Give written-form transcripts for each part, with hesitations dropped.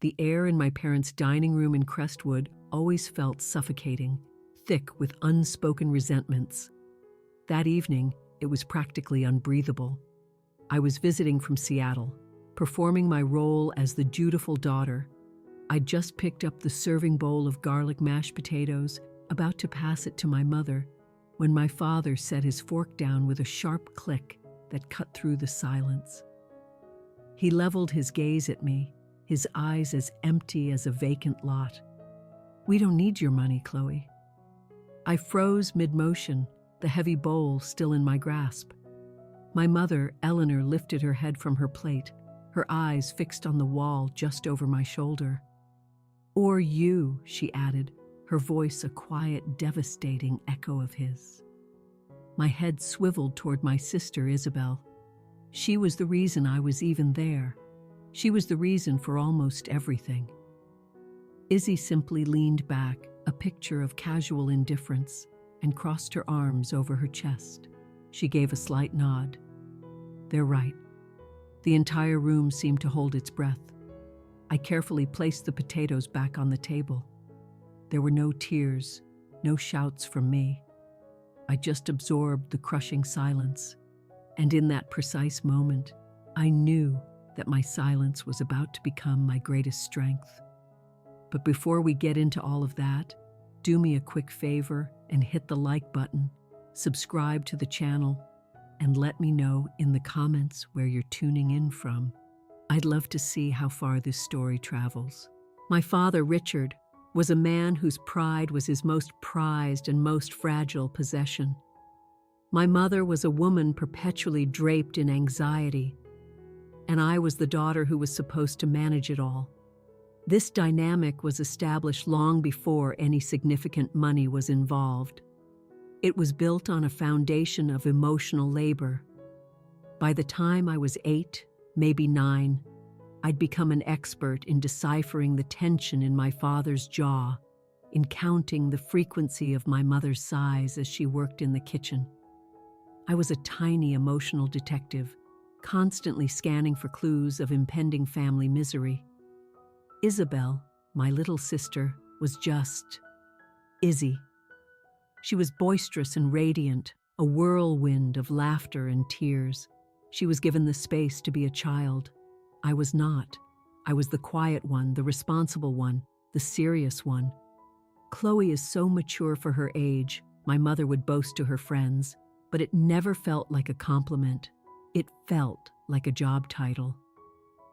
The air in my parents' dining room in Crestwood always felt suffocating, thick with unspoken resentments. That evening, it was practically unbreathable. I was visiting from Seattle, performing my role as the dutiful daughter. I'd just picked up the serving bowl of garlic mashed potatoes, about to pass it to my mother, when my father set his fork down with a sharp click that cut through the silence. He leveled his gaze at me, his eyes as empty as a vacant lot. "We don't need your money, Chloe." I froze mid-motion, the heavy bowl still in my grasp. My mother, Eleanor, lifted her head from her plate, her eyes fixed on the wall just over my shoulder. "Or you," she added, her voice a quiet, devastating echo of his. My head swiveled toward my sister, Isabel. She was the reason I was even there. She was the reason for almost everything. Izzy simply leaned back, a picture of casual indifference, and crossed her arms over her chest. She gave a slight nod. "They're right." The entire room seemed to hold its breath. I carefully placed the potatoes back on the table. There were no tears, no shouts from me. I just absorbed the crushing silence. And in that precise moment, I knew that my silence was about to become my greatest strength. But before we get into all of that, do me a quick favor and hit the like button, subscribe to the channel, and let me know in the comments where you're tuning in from. I'd love to see how far this story travels. My father, Richard, was a man whose pride was his most prized and most fragile possession. My mother was a woman perpetually draped in anxiety, and I was the daughter who was supposed to manage it all. This dynamic was established long before any significant money was involved. It was built on a foundation of emotional labor. By the time I was 8, maybe 9, I'd become an expert in deciphering the tension in my father's jaw, in counting the frequency of my mother's sighs as she worked in the kitchen. I was a tiny emotional detective, constantly scanning for clues of impending family misery. Isabel, my little sister, was just Izzy. She was boisterous and radiant, a whirlwind of laughter and tears. She was given the space to be a child. I was not. I was the quiet one, the responsible one, the serious one. "Chloe is so mature for her age," my mother would boast to her friends, but it never felt like a compliment. It felt like a job title.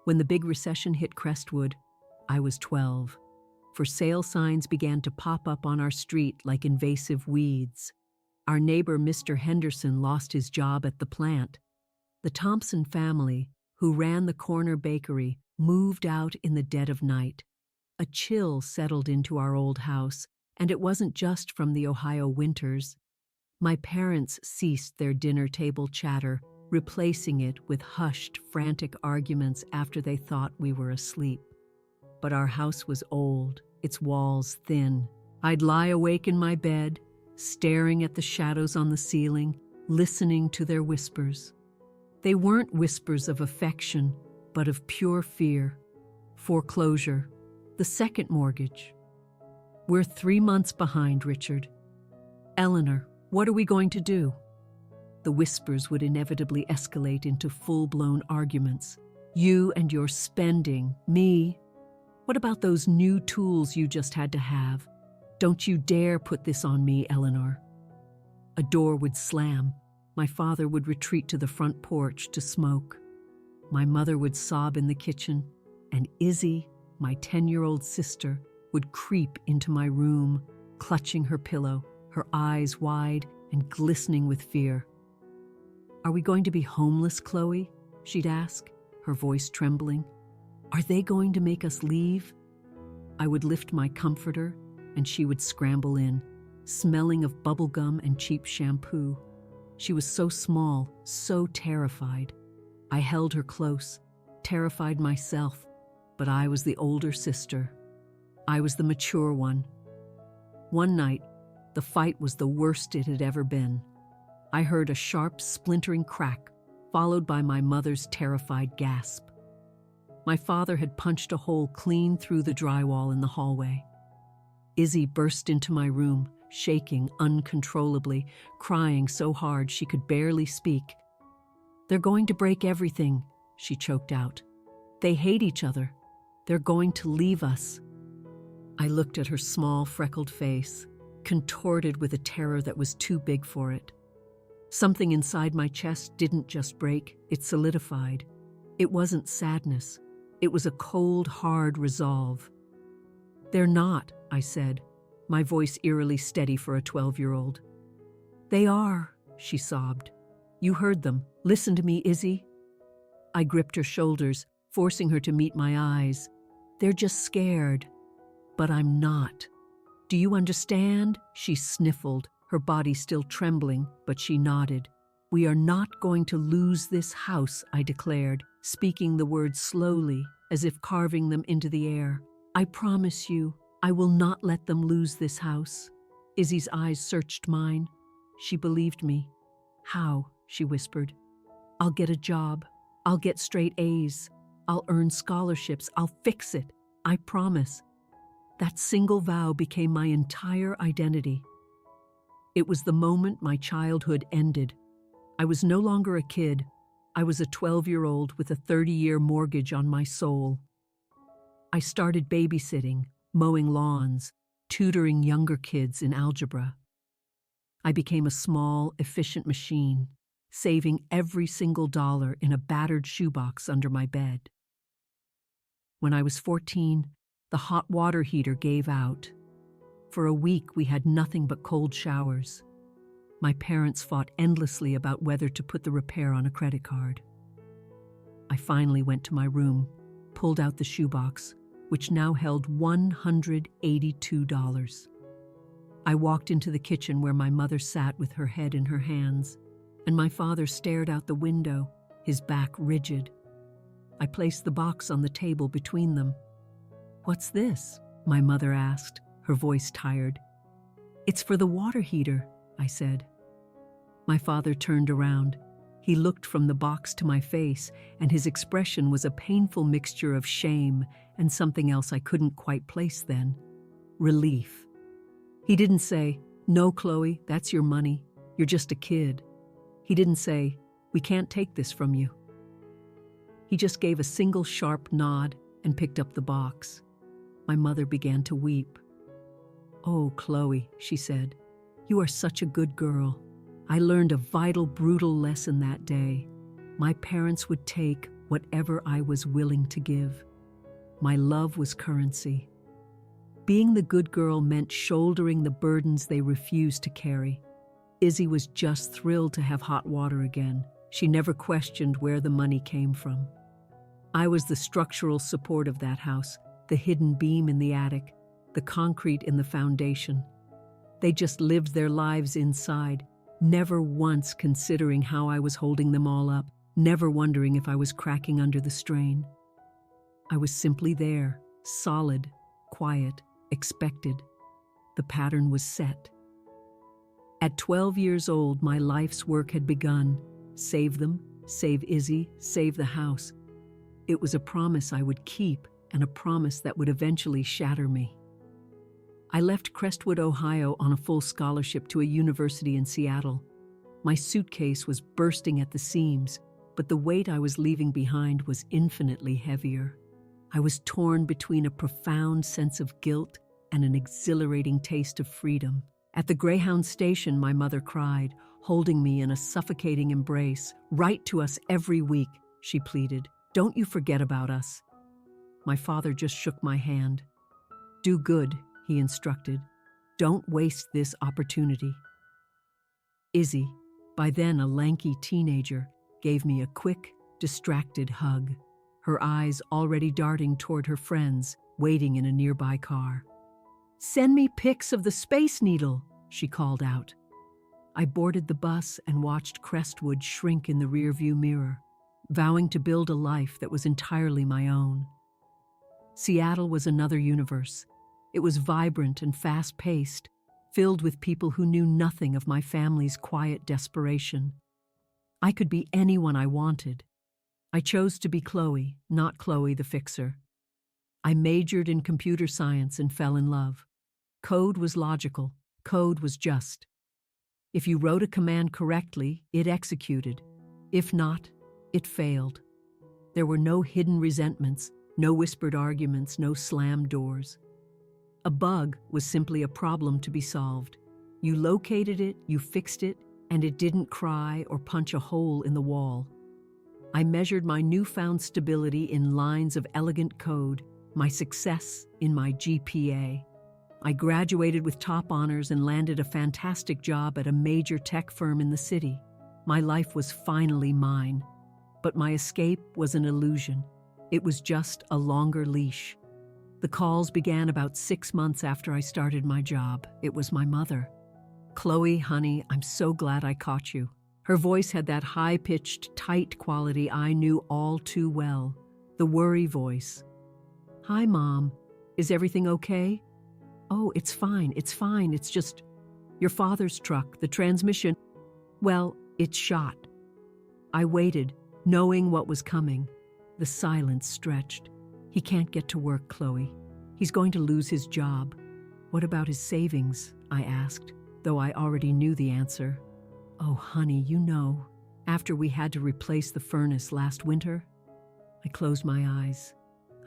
When the big recession hit Crestwood, I was 12. For sale signs began to pop up on our street like invasive weeds. Our neighbor, Mr. Henderson, lost his job at the plant. The Thompson family, who ran the corner bakery, moved out in the dead of night. A chill settled into our old house, and it wasn't just from the Ohio winters. My parents ceased their dinner table chatter, replacing it with hushed, frantic arguments after they thought we were asleep. But our house was old, its walls thin. I'd lie awake in my bed, staring at the shadows on the ceiling, listening to their whispers. They weren't whispers of affection, but of pure fear. Foreclosure. The second mortgage. "We're 3 months behind, Richard." "Eleanor, what are we going to do?" The whispers would inevitably escalate into full-blown arguments. "You and your spending. Me. What about those new tools you just had to have? Don't you dare put this on me, Eleanor." A door would slam. My father would retreat to the front porch to smoke. My mother would sob in the kitchen, and Izzy, my 10-year-old sister, would creep into my room, clutching her pillow, her eyes wide and glistening with fear. "Are we going to be homeless, Chloe?" she'd ask, her voice trembling. "Are they going to make us leave?" I would lift my comforter, and she would scramble in, smelling of bubblegum and cheap shampoo. She was so small, so terrified. I held her close, terrified myself, but I was the older sister. I was the mature one. One night, the fight was the worst it had ever been. I heard a sharp, splintering crack, followed by my mother's terrified gasp. My father had punched a hole clean through the drywall in the hallway. Izzy burst into my room, shaking uncontrollably, crying so hard she could barely speak. "They're going to break everything," she choked out. "They hate each other. They're going to leave us." I looked at her small, freckled face, contorted with a terror that was too big for it. Something inside my chest didn't just break, it solidified. It wasn't sadness. It was a cold, hard resolve. "They're not," I said, my voice eerily steady for a 12-year-old. "They are," she sobbed. "You heard them. Listen to me, Izzy." I gripped her shoulders, forcing her to meet my eyes. "They're just scared. But I'm not. Do you understand?" She sniffled, her body still trembling, but she nodded. "We are not going to lose this house," I declared, speaking the words slowly, as if carving them into the air. "I promise you, I will not let them lose this house." Izzy's eyes searched mine. She believed me. "How?" she whispered. "I'll get a job. I'll get straight A's. I'll earn scholarships. I'll fix it. I promise." That single vow became my entire identity. It was the moment my childhood ended. I was no longer a kid. I was a 12-year-old with a 30-year mortgage on my soul. I started babysitting, mowing lawns, tutoring younger kids in algebra. I became a small, efficient machine, saving every single dollar in a battered shoebox under my bed. When I was 14, the hot water heater gave out. For a week, we had nothing but cold showers. My parents fought endlessly about whether to put the repair on a credit card. I finally went to my room, pulled out the shoebox, which now held $182. I walked into the kitchen where my mother sat with her head in her hands, and my father stared out the window, his back rigid. I placed the box on the table between them. "What's this?" my mother asked, her voice tired. "It's for the water heater," I said. My father turned around. He looked from the box to my face, and his expression was a painful mixture of shame and something else I couldn't quite place then. Relief. He didn't say, "No, Chloe, that's your money. You're just a kid." He didn't say, "We can't take this from you." He just gave a single sharp nod and picked up the box. My mother began to weep. "Oh, Chloe," she said, "you are such a good girl. I learned a vital, brutal lesson that day. My parents would take whatever I was willing to give. My love was currency. Being the good girl meant shouldering the burdens they refused to carry. Izzy was just thrilled to have hot water again. She never questioned where the money came from. I was the structural support of that house, the hidden beam in the attic, the concrete in the foundation. They just lived their lives inside, never once considering how I was holding them all up, never wondering if I was cracking under the strain. I was simply there, solid, quiet, expected. The pattern was set. At 12 years old, my life's work had begun. Save them, save Izzy, save the house. It was a promise I would keep, and a promise that would eventually shatter me. I left Crestwood, Ohio on a full scholarship to a university in Seattle. My suitcase was bursting at the seams, but the weight I was leaving behind was infinitely heavier. I was torn between a profound sense of guilt and an exhilarating taste of freedom. At the Greyhound station, my mother cried, holding me in a suffocating embrace. "Write to us every week," she pleaded. "Don't you forget about us." My father just shook my hand. "Do good," he instructed. "Don't waste this opportunity." Izzy, by then a lanky teenager, gave me a quick, distracted hug, her eyes already darting toward her friends waiting in a nearby car. "Send me pics of the Space Needle," she called out. I boarded the bus and watched Crestwood shrink in the rearview mirror, vowing to build a life that was entirely my own. Seattle was another universe. It was vibrant and fast-paced, filled with people who knew nothing of my family's quiet desperation. I could be anyone I wanted. I chose to be Chloe, not Chloe the fixer. I majored in computer science and fell in love. Code was logical. Code was just. If you wrote a command correctly, it executed. If not, it failed. There were no hidden resentments, no whispered arguments, no slammed doors. A bug was simply a problem to be solved. You located it, you fixed it, and it didn't cry or punch a hole in the wall. I measured my newfound stability in lines of elegant code, my success in my GPA. I graduated with top honors and landed a fantastic job at a major tech firm in the city. My life was finally mine. But my escape was an illusion. It was just a longer leash. The calls began about 6 months after I started my job. It was my mother. "Chloe, honey, I'm so glad I caught you." Her voice had that high-pitched, tight quality I knew all too well. The worry voice. "Hi, Mom. Is everything okay?" "Oh, it's fine. It's just your father's truck, the transmission. Well, it's shot." I waited, knowing what was coming. The silence stretched. "He can't get to work, Chloe. He's going to lose his job." "What about his savings?" I asked, though I already knew the answer. "Oh, honey, you know, after we had to replace the furnace last winter." I closed my eyes.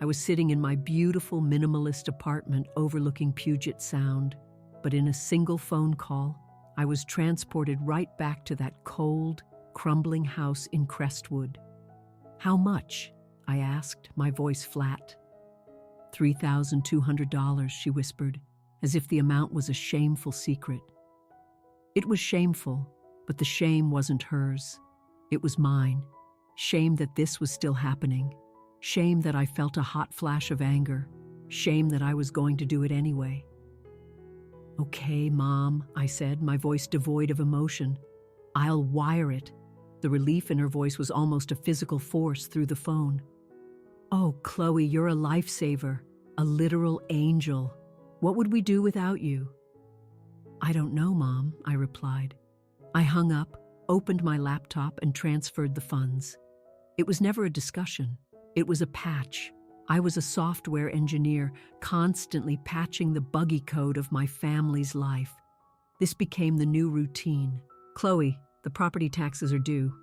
I was sitting in my beautiful minimalist apartment overlooking Puget Sound, but in a single phone call, I was transported right back to that cold, crumbling house in Crestwood. "How much?" I asked, my voice flat. $3,200, she whispered, as if the amount was a shameful secret. It was shameful, but the shame wasn't hers. It was mine. Shame that this was still happening. Shame that I felt a hot flash of anger. Shame that I was going to do it anyway. "Okay, Mom," I said, my voice devoid of emotion. "I'll wire it." The relief in her voice was almost a physical force through the phone. "Oh, Chloe, you're a lifesaver, a literal angel. What would we do without you?" "I don't know, Mom," I replied. I hung up, opened my laptop, and transferred the funds. It was never a discussion. It was a patch. I was a software engineer, constantly patching the buggy code of my family's life. This became the new routine. "Chloe, the property taxes are due."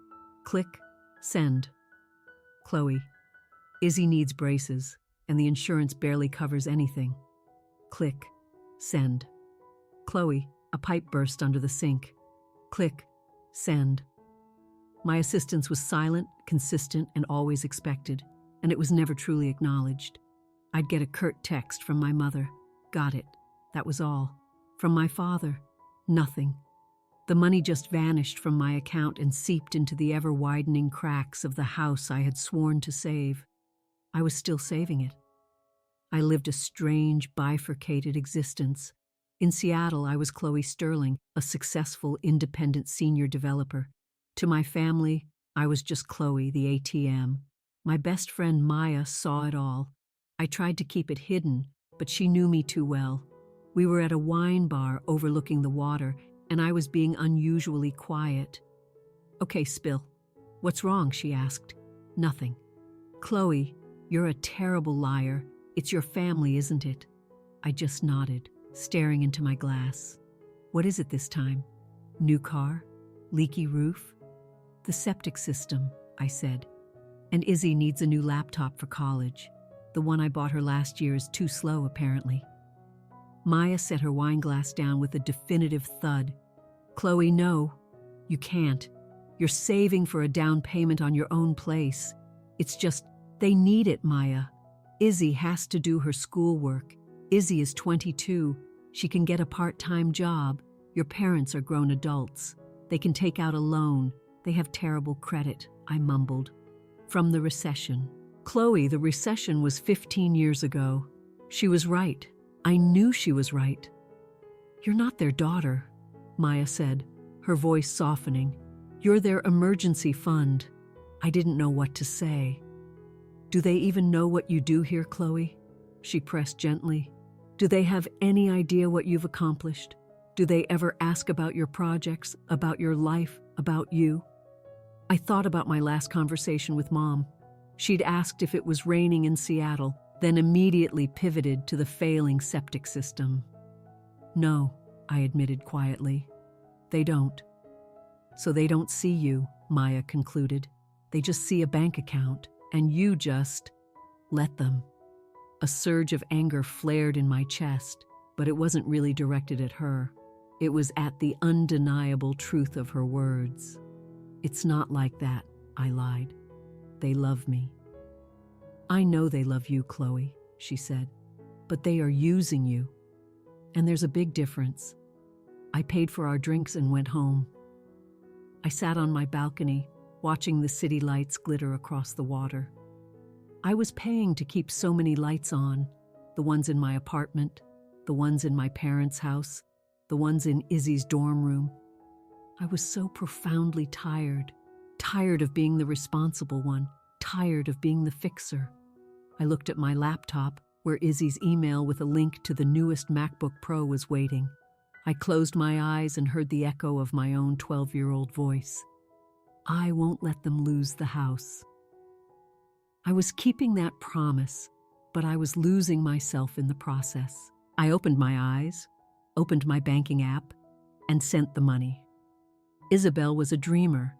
Click, send. "Chloe, Izzy needs braces, and the insurance barely covers anything." Click, send. "Chloe, a pipe burst under the sink." Click, send. My assistance was silent, consistent, and always expected, and it was never truly acknowledged. I'd get a curt text from my mother. "Got it." That was all. From my father, nothing. The money just vanished from my account and seeped into the ever-widening cracks of the house I had sworn to save. I was still saving it. I lived a strange, bifurcated existence. In Seattle, I was Chloe Sterling, a successful, independent senior developer. To my family, I was just Chloe, the ATM. My best friend Maya saw it all. I tried to keep it hidden, but she knew me too well. We were at a wine bar overlooking the water, and I was being unusually quiet. "Okay, spill." "What's wrong?" she asked. "Nothing." "Chloe, you're a terrible liar. It's your family, isn't it?" I just nodded, staring into my glass. "What is it this time? New car? Leaky roof?" "The septic system," I said. "And Izzy needs a new laptop for college. The one I bought her last year is too slow, apparently." Maya set her wine glass down with a definitive thud. "Chloe, no. You can't. You're saving for a down payment on your own place. It's just, they need it, Maya. Izzy has to do her schoolwork. Izzy is 22. She can get a part-time job. Your parents are grown adults. They can take out a loan. They have terrible credit," I mumbled. "From the recession." "Chloe, the recession was 15 years ago." She was right. I knew she was right. "You're not their daughter," Maya said, her voice softening. "You're their emergency fund." I didn't know what to say. "Do they even know what you do here, Chloe?" She pressed gently. "Do they have any idea what you've accomplished? Do they ever ask about your projects, about your life, about you?" I thought about my last conversation with Mom. She'd asked if it was raining in Seattle, then immediately pivoted to the failing septic system. No, I admitted quietly. They don't. So they don't see you, Maya concluded. They just see a bank account, and you just let them. A surge of anger flared in my chest, but it wasn't really directed at her. It was at the undeniable truth of her words. It's not like that, I lied. They love me. I know they love you, Chloe, she said, but they are using you. And there's a big difference. I paid for our drinks and went home. I sat on my balcony, watching the city lights glitter across the water. I was paying to keep so many lights on, the ones in my apartment, the ones in my parents' house, the ones in Izzy's dorm room. I was so profoundly tired of being the responsible one, tired of being the fixer. I looked at my laptop, where Izzy's email with a link to the newest MacBook Pro was waiting. I closed my eyes and heard the echo of my own 12-year-old voice. I won't let them lose the house. I was keeping that promise, but I was losing myself in the process. I opened my eyes, opened my banking app, and sent the money. Isabel was a dreamer,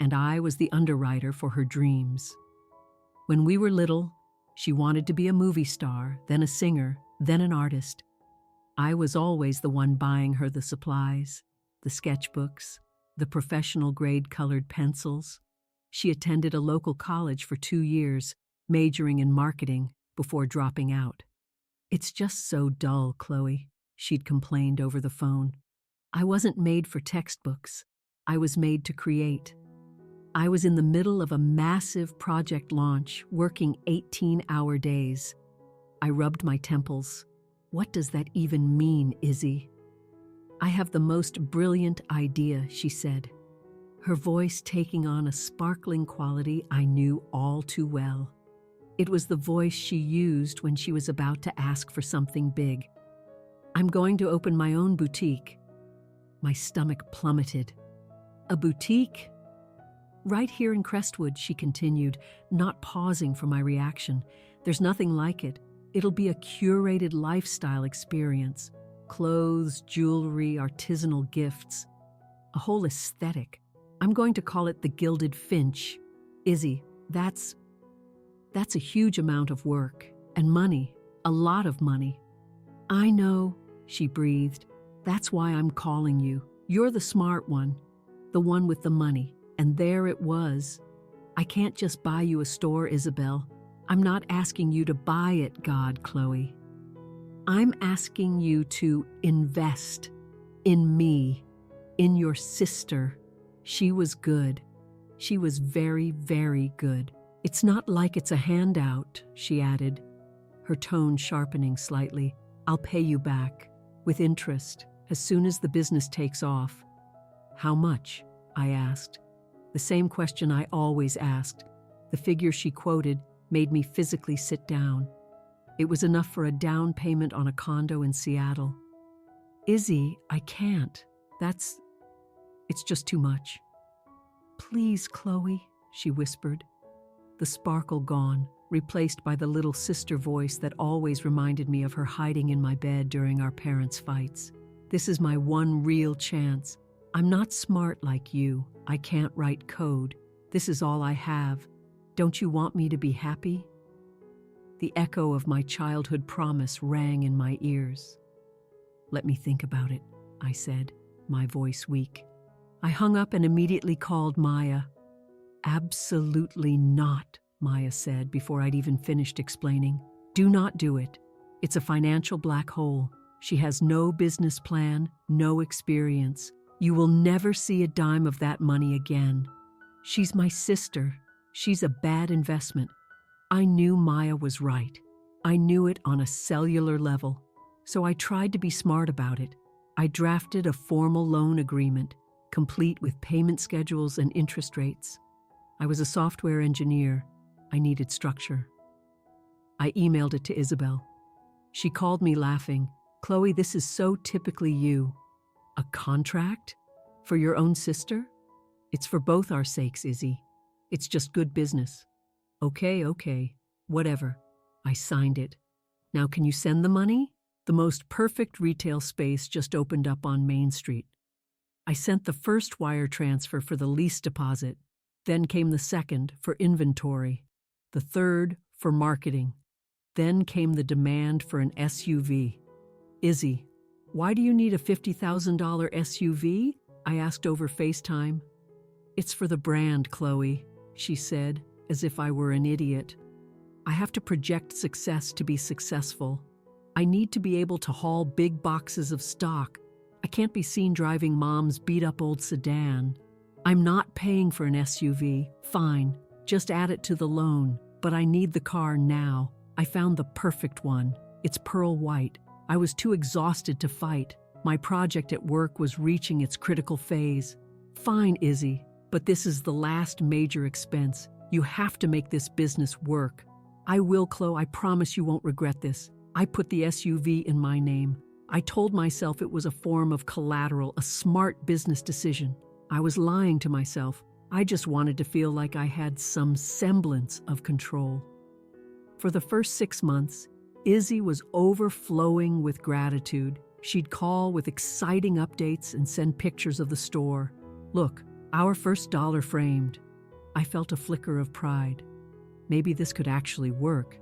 and I was the underwriter for her dreams. When we were little, she wanted to be a movie star, then a singer, then an artist. I was always the one buying her the supplies, the sketchbooks, the professional-grade colored pencils. She attended a local college for 2 years, majoring in marketing before dropping out. It's just so dull, Chloe, she'd complained over the phone. I wasn't made for textbooks. I was made to create. I was in the middle of a massive project launch, working 18-hour days. I rubbed my temples. What does that even mean, Izzy? I have the most brilliant idea, she said, her voice taking on a sparkling quality I knew all too well. It was the voice she used when she was about to ask for something big. I'm going to open my own boutique. My stomach plummeted. A boutique? Right here in Crestwood, she continued, not pausing for my reaction. There's nothing like it. It'll be a curated lifestyle experience. Clothes, jewelry, artisanal gifts. A whole aesthetic. I'm going to call it the Gilded Finch. Izzy, that's a huge amount of work. And money. A lot of money. I know, she breathed. That's why I'm calling you. You're the smart one. The one with the money. And there it was. I can't just buy you a store, Isabel. I'm not asking you to buy it, God, Chloe. I'm asking you to invest in me, in your sister. She was good. She was very, very good. It's not like it's a handout, she added, her tone sharpening slightly. I'll pay you back, with interest, as soon as the business takes off. How much? I asked. The same question I always asked. The figure she quoted made me physically sit down. It was enough for a down payment on a condo in Seattle. Izzy, I can't. It's just too much. Please, Chloe, she whispered. The sparkle gone, replaced by the little sister voice that always reminded me of her hiding in my bed during our parents' fights. This is my one real chance. I'm not smart like you. I can't write code. This is all I have. Don't you want me to be happy? The echo of my childhood promise rang in my ears. Let me think about it, I said, my voice weak. I hung up and immediately called Maya. Absolutely not, Maya said before I'd even finished explaining. Do not do it. It's a financial black hole. She has no business plan, no experience. You will never see a dime of that money again. She's my sister. She's a bad investment. I knew Maya was right. I knew it on a cellular level. So I tried to be smart about it. I drafted a formal loan agreement, complete with payment schedules and interest rates. I was a software engineer. I needed structure. I emailed it to Isabel. She called me laughing. Chloe, this is so typically you. A contract? For your own sister? It's for both our sakes, Izzy. It's just good business. Okay, whatever. I signed it. Now can you send the money? The most perfect retail space just opened up on Main Street. I sent the first wire transfer for the lease deposit. Then came the second for inventory. The third for marketing. Then came the demand for an SUV. Izzy, why do you need a $50,000 SUV? I asked over FaceTime. It's for the brand, Chloe, she said, as if I were an idiot. I have to project success to be successful. I need to be able to haul big boxes of stock. I can't be seen driving Mom's beat-up old sedan. I'm not paying for an SUV. Fine, just add it to the loan. But I need the car now. I found the perfect one. It's pearl white. I was too exhausted to fight. My project at work was reaching its critical phase. Fine, Izzy, but this is the last major expense. You have to make this business work. I will, Chloe. I promise you won't regret this. I put the SUV in my name. I told myself it was a form of collateral, a smart business decision. I was lying to myself. I just wanted to feel like I had some semblance of control. For the first 6 months, Izzy was overflowing with gratitude. She'd call with exciting updates and send pictures of the store. Look, our first dollar framed. I felt a flicker of pride. Maybe this could actually work.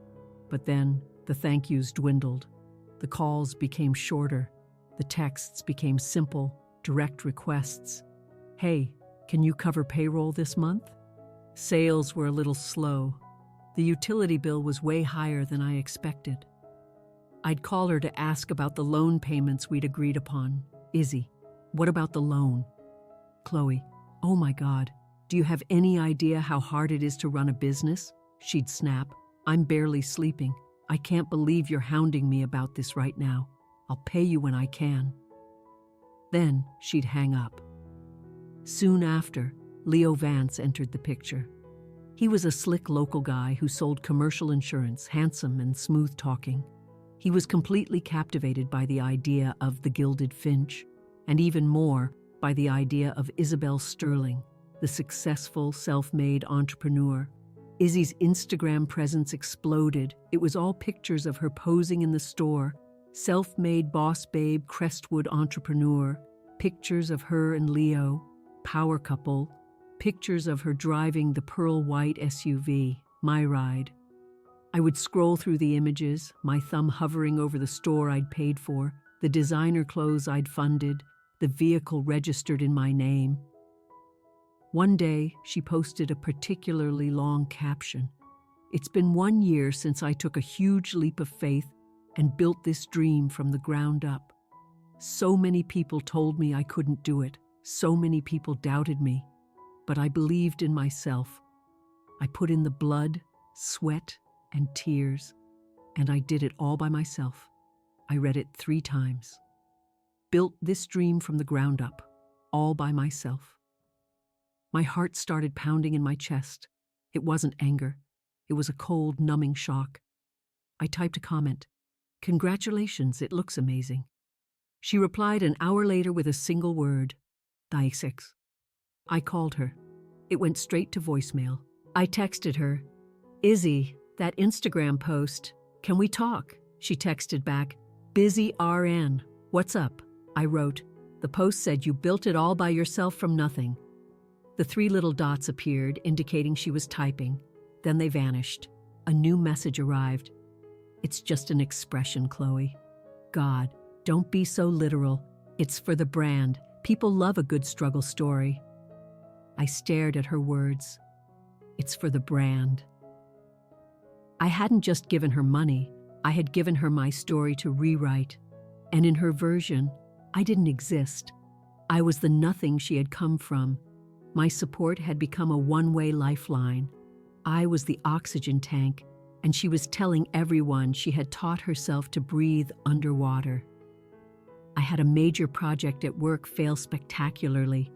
But then the thank yous dwindled. The calls became shorter. The texts became simple, direct requests. Hey, can you cover payroll this month? Sales were a little slow. The utility bill was way higher than I expected. I'd call her to ask about the loan payments we'd agreed upon. Izzy, what about the loan? Chloe, oh my God, do you have any idea how hard it is to run a business? She'd snap. I'm barely sleeping. I can't believe you're hounding me about this right now. I'll pay you when I can. Then she'd hang up. Soon after, Leo Vance entered the picture. He was a slick local guy who sold commercial insurance, handsome and smooth-talking. He was completely captivated by the idea of the Gilded Finch, and even more by the idea of Isabel Sterling, the successful, self-made entrepreneur. Izzy's Instagram presence exploded. It was all pictures of her posing in the store, self-made boss babe, Crestwood entrepreneur, pictures of her and Leo, power couple, pictures of her driving the pearl white SUV, my ride. I would scroll through the images, my thumb hovering over the store I'd paid for, the designer clothes I'd funded, the vehicle registered in my name. One day, she posted a particularly long caption. It's been 1 year since I took a huge leap of faith and built this dream from the ground up. So many people told me I couldn't do it. So many people doubted me. But I believed in myself. I put in the blood, sweat, and tears, and I did it all by myself. I read it 3 times. Built this dream from the ground up, all by myself. My heart started pounding in my chest. It wasn't anger. It was a cold, numbing shock. I typed a comment. Congratulations, it looks amazing. She replied an hour later with a single word. Thanks. I called her. It went straight to voicemail. I texted her. Izzy, that Instagram post. Can we talk? She texted back. Busy RN. What's up? I wrote. The post said you built it all by yourself from nothing. The 3 little dots appeared, indicating she was typing. Then they vanished. A new message arrived. It's just an expression, Chloe. God, don't be so literal. It's for the brand. People love a good struggle story. I stared at her words. It's for the brand. I hadn't just given her money. I had given her my story to rewrite. And in her version, I didn't exist. I was the nothing she had come from. My support had become a one-way lifeline. I was the oxygen tank, and she was telling everyone she had taught herself to breathe underwater. I had a major project at work fail spectacularly.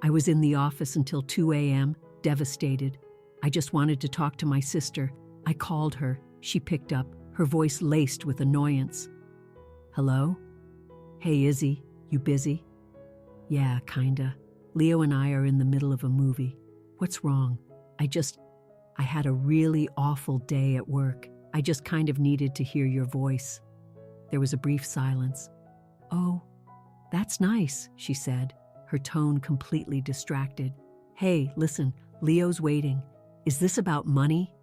I was in the office until 2 a.m., devastated. I just wanted to talk to my sister. I called her. She picked up, her voice laced with annoyance. Hello? Hey, Izzy, you busy? Yeah, kinda. Leo and I are in the middle of a movie. What's wrong? I had a really awful day at work. I just kind of needed to hear your voice." There was a brief silence. "Oh, that's nice," she said, her tone completely distracted. "Hey, listen, Leo's waiting. Is this about money?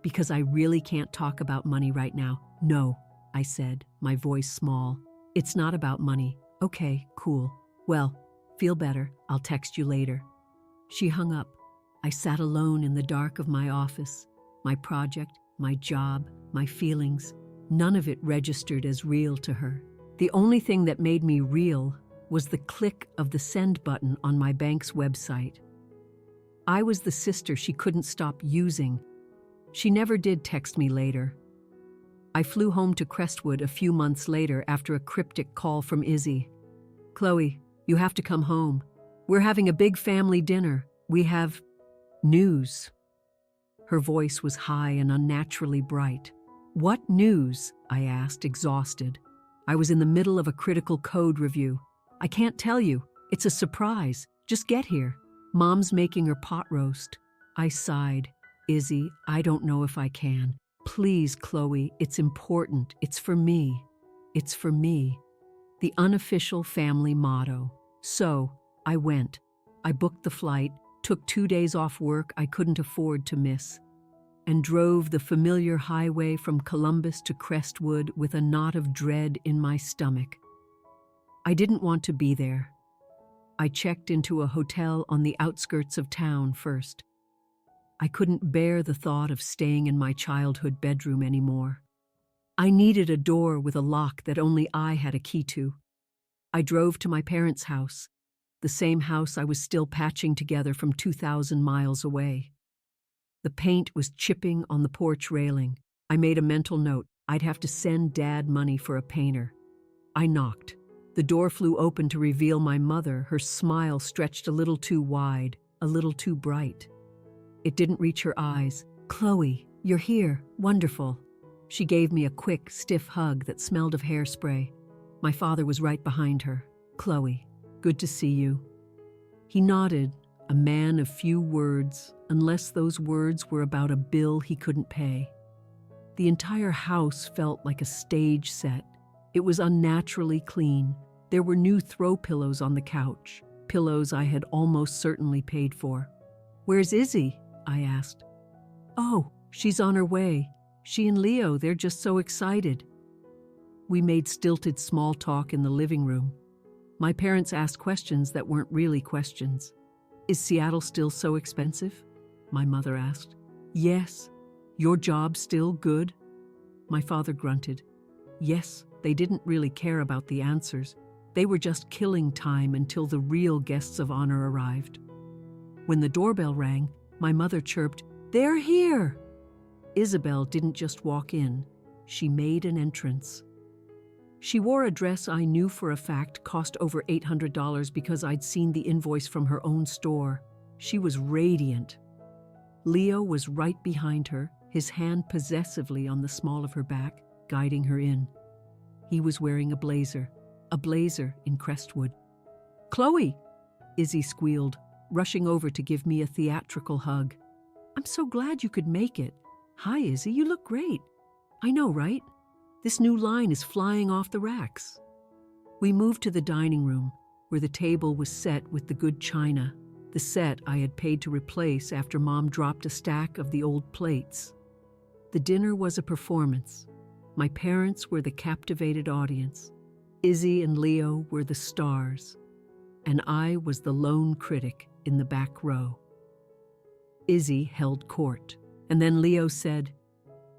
Because I really can't talk about money right now." "No," I said, my voice small. "It's not about money." "Okay, cool. Well, feel better. I'll text you later." She hung up. I sat alone in the dark of my office. My project, my job, my feelings, none of it registered as real to her. The only thing that made me real was the click of the send button on my bank's website. I was the sister she couldn't stop using. She never did text me later. I flew home to Crestwood a few months later after a cryptic call from Izzy. "Chloe, you have to come home. We're having a big family dinner. We have news." Her voice was high and unnaturally bright. "What news?" I asked, exhausted. I was in the middle of a critical code review. "I can't tell you. It's a surprise. Just get here. Mom's making her pot roast." I sighed. "Izzy, I don't know if I can. Please, Chloe, it's important. It's for me. It's for me." The unofficial family motto. So, I went. I booked the flight, took 2 days off work I couldn't afford to miss, and drove the familiar highway from Columbus to Crestwood with a knot of dread in my stomach. I didn't want to be there. I checked into a hotel on the outskirts of town first. I couldn't bear the thought of staying in my childhood bedroom anymore. I needed a door with a lock that only I had a key to. I drove to my parents' house, the same house I was still patching together from 2,000 miles away. The paint was chipping on the porch railing. I made a mental note. I'd have to send Dad money for a painter. I knocked. The door flew open to reveal my mother, her smile stretched a little too wide, a little too bright. It didn't reach her eyes. "Chloe, you're here. Wonderful." She gave me a quick, stiff hug that smelled of hairspray. My father was right behind her. "Chloe, good to see you." He nodded, a man of few words, unless those words were about a bill he couldn't pay. The entire house felt like a stage set. It was unnaturally clean. There were new throw pillows on the couch, pillows I had almost certainly paid for. "Where's Izzy?" I asked. "Oh, she's on her way. She and Leo, they're just so excited." We made stilted small talk in the living room. My parents asked questions that weren't really questions. "Is Seattle still so expensive?" my mother asked. "Yes." "Your job still good?" My father grunted. Yes, they didn't really care about the answers. They were just killing time until the real guests of honor arrived. When the doorbell rang, my mother chirped, "They're here!" Isabel didn't just walk in. She made an entrance. She wore a dress I knew for a fact cost over $800 because I'd seen the invoice from her own store. She was radiant. Leo was right behind her, his hand possessively on the small of her back, guiding her in. He was wearing a blazer in Crestwood. "Chloe!" Izzy squealed, rushing over to give me a theatrical hug. "I'm so glad you could make it. Hi, Izzy, you look great." "I know, right? This new line is flying off the racks." We moved to the dining room, where the table was set with the good china, the set I had paid to replace after Mom dropped a stack of the old plates. The dinner was a performance. My parents were the captivated audience. Izzy and Leo were the stars, and I was the lone critic in the back row. Izzy held court, and then Leo said,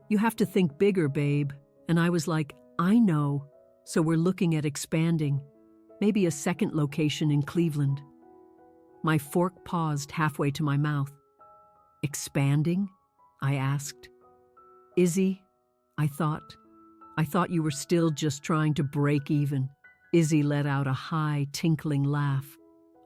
"You have to think bigger, babe." And I was like, "I know, so we're looking at expanding, maybe a second location in Cleveland." My fork paused halfway to my mouth. "Expanding?" I asked. "Izzy, I thought you were still just trying to break even." Izzy let out a high, tinkling laugh.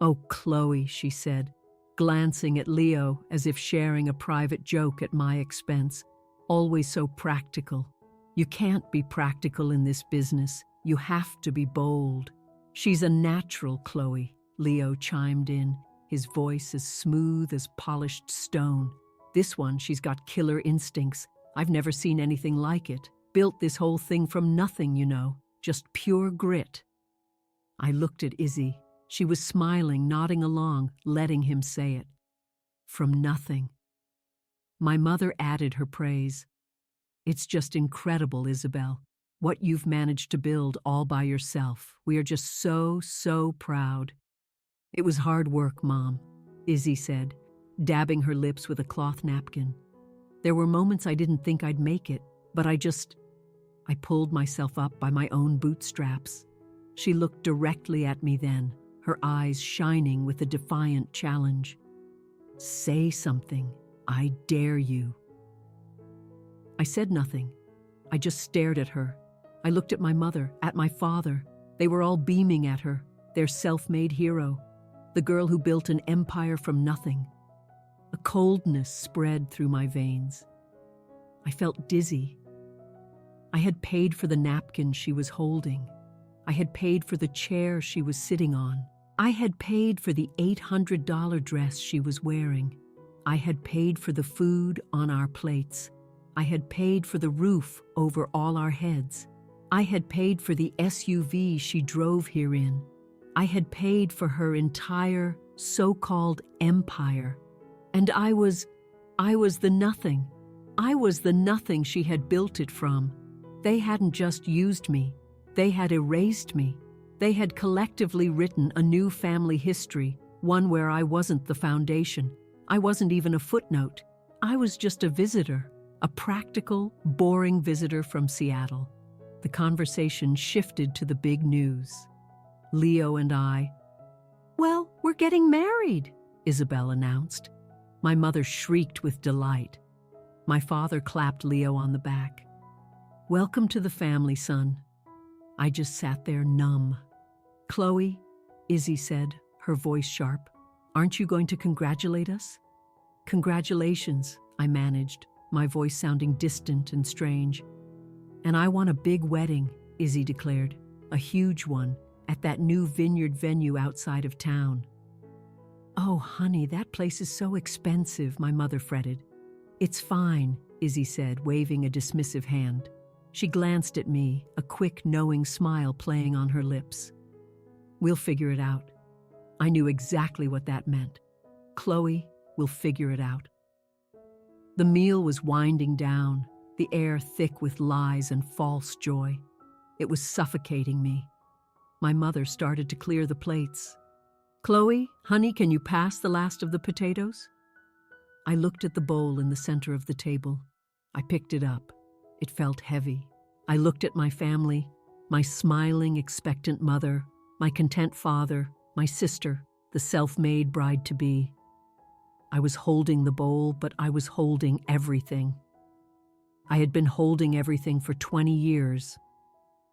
"Oh, Chloe," she said, glancing at Leo as if sharing a private joke at my expense. "Always so practical. You can't be practical in this business. You have to be bold." "She's a natural, Chloe. Leo chimed in, his voice as smooth as polished stone. This one, she's got killer instincts. I've never seen anything like it. Built this whole thing from nothing, you know. Just pure grit. I looked at Izzy. She was smiling, nodding along, letting him say it. From nothing. My mother added her praise. It's just incredible, Isabel. What you've managed to build all by yourself. We are just so proud. It was hard work, Mom, Izzy said, dabbing her lips with a cloth napkin. There were moments I didn't think I'd make it, but I pulled myself up by my own bootstraps. She looked directly at me then, her eyes shining with a defiant challenge. Say something. I dare you. I said nothing. I just stared at her. I looked at my mother, at my father. They were all beaming at her, their self-made hero, the girl who built an empire from nothing. A coldness spread through my veins. I felt dizzy. I had paid for the napkin she was holding. I had paid for the chair she was sitting on. I had paid for the $800 dress she was wearing. I had paid for the food on our plates. I had paid for the roof over all our heads. I had paid for the SUV she drove here in. I had paid for her entire so-called empire. And I was the nothing. I was the nothing she had built it from. They hadn't just used me. They had erased me. They had collectively written a new family history, one where I wasn't the foundation. I wasn't even a footnote. I was just a visitor, a practical, boring visitor from Seattle. The conversation shifted to the big news. Leo and I, "Well, we're getting married," Isabel announced. My mother shrieked with delight. My father clapped Leo on the back. "Welcome to the family, son." I just sat there numb. "Chloe," Izzy said, her voice sharp, "aren't you going to congratulate us?" "Congratulations," I managed, my voice sounding distant and strange. "And I want a big wedding," Izzy declared, "a huge one, at that new vineyard venue outside of town." "Oh, honey, that place is so expensive," my mother fretted. "It's fine," Izzy said, waving a dismissive hand. She glanced at me, a quick, knowing smile playing on her lips. "We'll figure it out." I knew exactly what that meant. "Chloe, we'll figure it out." The meal was winding down, the air thick with lies and false joy. It was suffocating me. My mother started to clear the plates. "Chloe, honey, can you pass the last of the potatoes?" I looked at the bowl in the center of the table. I picked it up. It felt heavy. I looked at my family, my smiling, expectant mother, my content father, my sister, the self-made bride-to-be. I was holding the bowl, but I was holding everything. I had been holding everything for 20 years.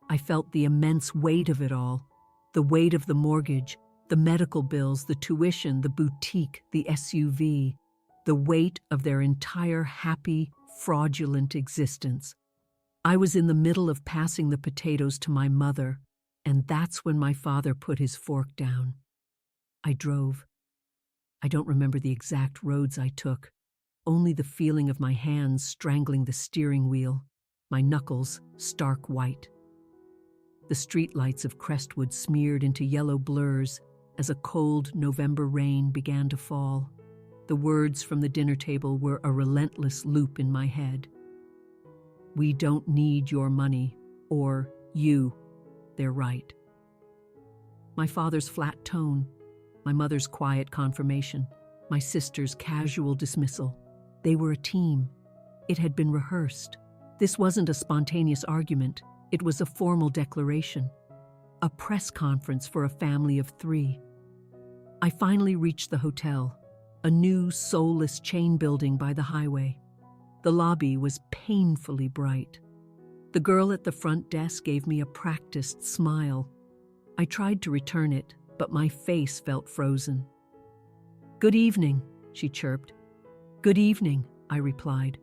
I felt the immense weight of it all, the weight of the mortgage, the medical bills, the tuition, the boutique, the SUV, the weight of their entire happy, fraudulent existence. I was in the middle of passing the potatoes to my mother, and that's when my father put his fork down. I drove. I don't remember the exact roads I took, only the feeling of my hands strangling the steering wheel, my knuckles stark white. The streetlights of Crestwood smeared into yellow blurs as a cold November rain began to fall. The words from the dinner table were a relentless loop in my head. "We don't need your money," or "you, they're right." My father's flat tone, my mother's quiet confirmation, my sister's casual dismissal. They were a team. It had been rehearsed. This wasn't a spontaneous argument. It was a formal declaration. A press conference for a family of 3. I finally reached the hotel, a new, soulless chain building by the highway. The lobby was painfully bright. The girl at the front desk gave me a practiced smile. I tried to return it, but my face felt frozen. "Good evening," she chirped. "Good evening," I replied.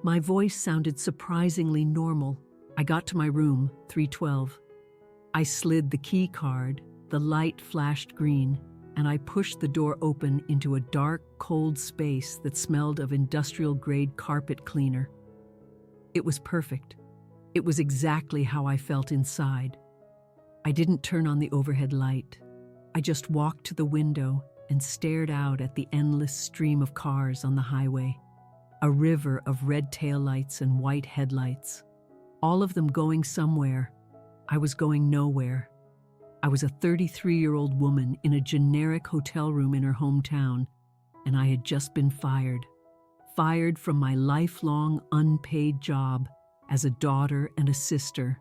My voice sounded surprisingly normal. I got to my room, 312. I slid the key card, The light flashed green, and I pushed the door open into a dark, cold space that smelled of industrial-grade carpet cleaner. It was perfect. It was exactly how I felt inside. I didn't turn on the overhead light. I just walked to the window and stared out at the endless stream of cars on the highway, a river of red taillights and white headlights, all of them going somewhere. I was going nowhere. I was a 33-year-old woman in a generic hotel room in her hometown, and I had just been fired. Fired from my lifelong unpaid job as a daughter and a sister.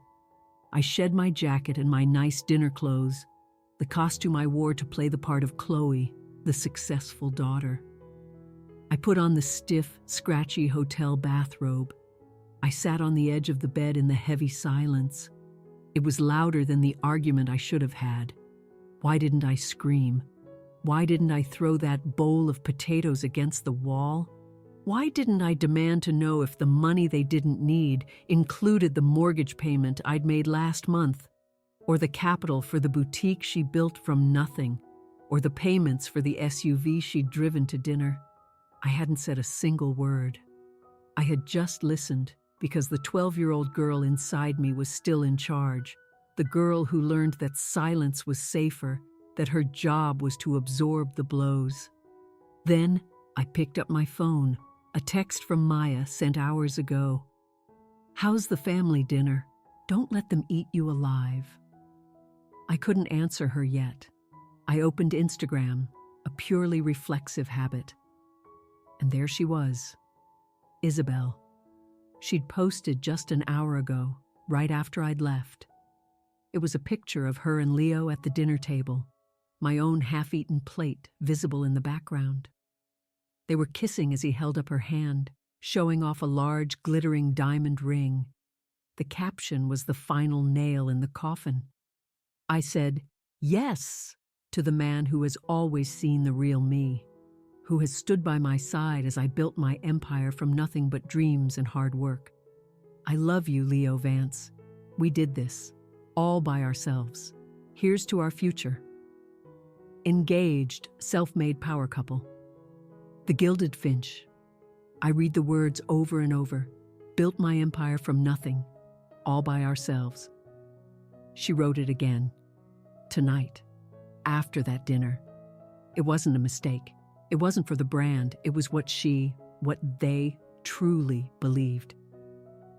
I shed my jacket and my nice dinner clothes, the costume I wore to play the part of Chloe, the successful daughter. I put on the stiff, scratchy hotel bathrobe. I sat on the edge of the bed in the heavy silence. It was louder than the argument I should have had. Why didn't I scream? Why didn't I throw that bowl of potatoes against the wall? Why didn't I demand to know if the money they didn't need included the mortgage payment I'd made last month, or the capital for the boutique she built from nothing, or the payments for the SUV she'd driven to dinner? I hadn't said a single word. I had just listened because the 12-year-old girl inside me was still in charge, the girl who learned that silence was safer, that her job was to absorb the blows. Then I picked up my phone, a text from Maya sent hours ago. "How's the family dinner? Don't let them eat you alive." I couldn't answer her yet. I opened Instagram, a purely reflexive habit. And there she was, Isabel. She'd posted just an hour ago, right after I'd left. It was a picture of her and Leo at the dinner table, my own half-eaten plate visible in the background. They were kissing as he held up her hand, showing off a large, glittering diamond ring. The caption was the final nail in the coffin. I said, "Yes," to the man who has always seen the real me, who has stood by my side as I built my empire from nothing but dreams and hard work. "I love you, Leo Vance. We did this, all by ourselves. Here's to our future." Engaged, self-made power couple. The Gilded Finch. I read the words over and over. Built my empire from nothing, all by ourselves. She wrote it again. Tonight, after that dinner. It wasn't a mistake. It wasn't for the brand. It was what they truly believed.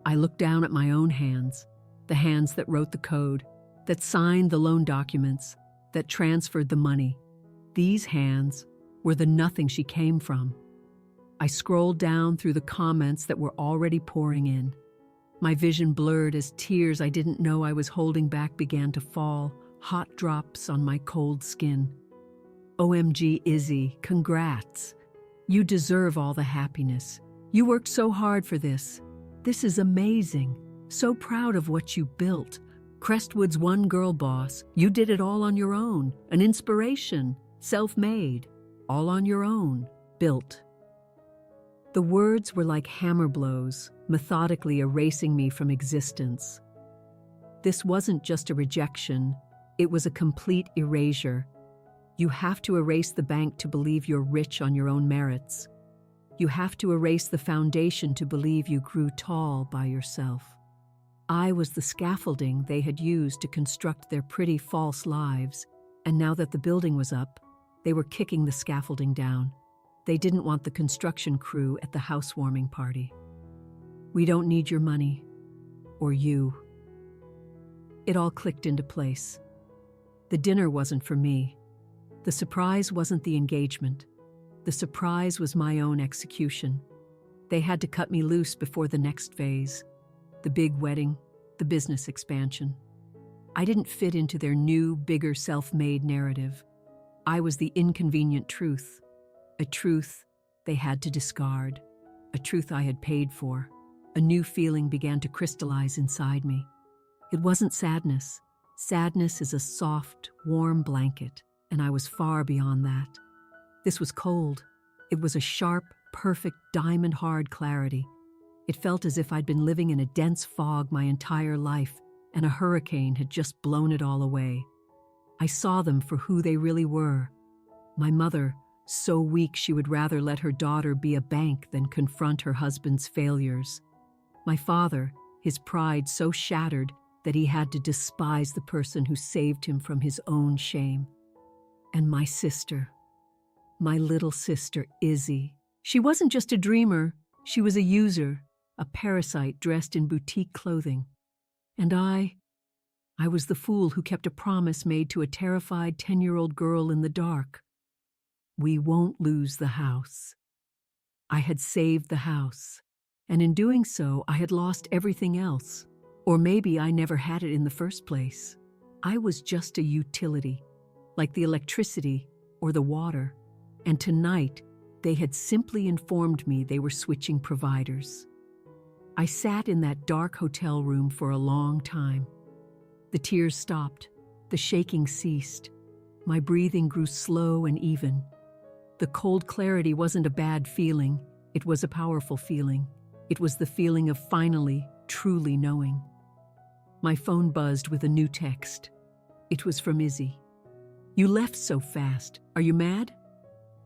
I looked down at my own hands, the hands that wrote the code, that signed the loan documents, that transferred the money. These hands were the nothing she came from. I scrolled down through the comments that were already pouring in. My vision blurred as tears I didn't know I was holding back began to fall, hot drops on my cold skin. "OMG, Izzy, congrats. You deserve all the happiness. You worked so hard for this. This is amazing. So proud of what you built. Crestwood's one girl boss. You did it all on your own. An inspiration. Self-made. All on your own. Built." The words were like hammer blows, methodically erasing me from existence. This wasn't just a rejection. It was a complete erasure. You have to erase the bank to believe you're rich on your own merits. You have to erase the foundation to believe you grew tall by yourself. I was the scaffolding they had used to construct their pretty false lives, and now that the building was up, they were kicking the scaffolding down. They didn't want the construction crew at the housewarming party. "We don't need your money. Or you." It all clicked into place. The dinner wasn't for me. The surprise wasn't the engagement. The surprise was my own execution. They had to cut me loose before the next phase. The big wedding, the business expansion. I didn't fit into their new, bigger, self-made narrative. I was the inconvenient truth. A truth they had to discard. A truth I had paid for. A new feeling began to crystallize inside me. It wasn't sadness. Sadness is a soft, warm blanket, and I was far beyond that. This was cold. It was a sharp, perfect, diamond-hard clarity. It felt as if I'd been living in a dense fog my entire life, and a hurricane had just blown it all away. I saw them for who they really were. My mother, so weak she would rather let her daughter be a bank than confront her husband's failures. My father, his pride so shattered that he had to despise the person who saved him from his own shame. And my sister, my little sister, Izzy. She wasn't just a dreamer, she was a user, a parasite dressed in boutique clothing. And I was the fool who kept a promise made to a terrified 10-year-old girl in the dark. We won't lose the house. I had saved the house, and in doing so, I had lost everything else. Or maybe I never had it in the first place. I was just a utility, like the electricity or the water. And tonight, they had simply informed me they were switching providers. I sat in that dark hotel room for a long time. The tears stopped, the shaking ceased. My breathing grew slow and even. The cold clarity wasn't a bad feeling, it was a powerful feeling. It was the feeling of finally, truly knowing. My phone buzzed with a new text. It was from Izzy. "You left so fast. Are you mad?"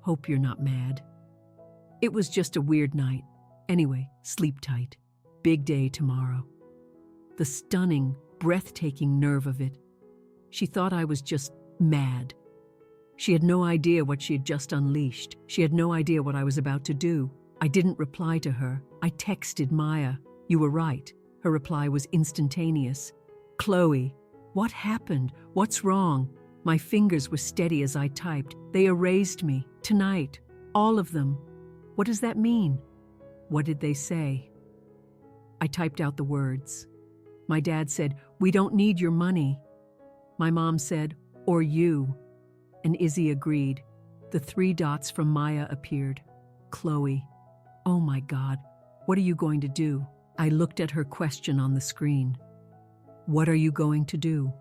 "Hope you're not mad." "It was just a weird night. Anyway, sleep tight. Big day tomorrow." The stunning, breathtaking nerve of it. She thought I was just mad. She had no idea what she had just unleashed. She had no idea what I was about to do. I didn't reply to her. I texted Maya. "You were right." Her reply was instantaneous. "Chloe, what happened? What's wrong?" My fingers were steady as I typed. "They erased me. Tonight. All of them." "What does that mean?" "What did they say?" I typed out the words. My dad said, "We don't need your money." My mom said, "Or you." And Izzy agreed. The 3 dots from Maya appeared. "Chloe. Oh my God. What are you going to do?" I looked at her question on the screen. "What are you going to do?"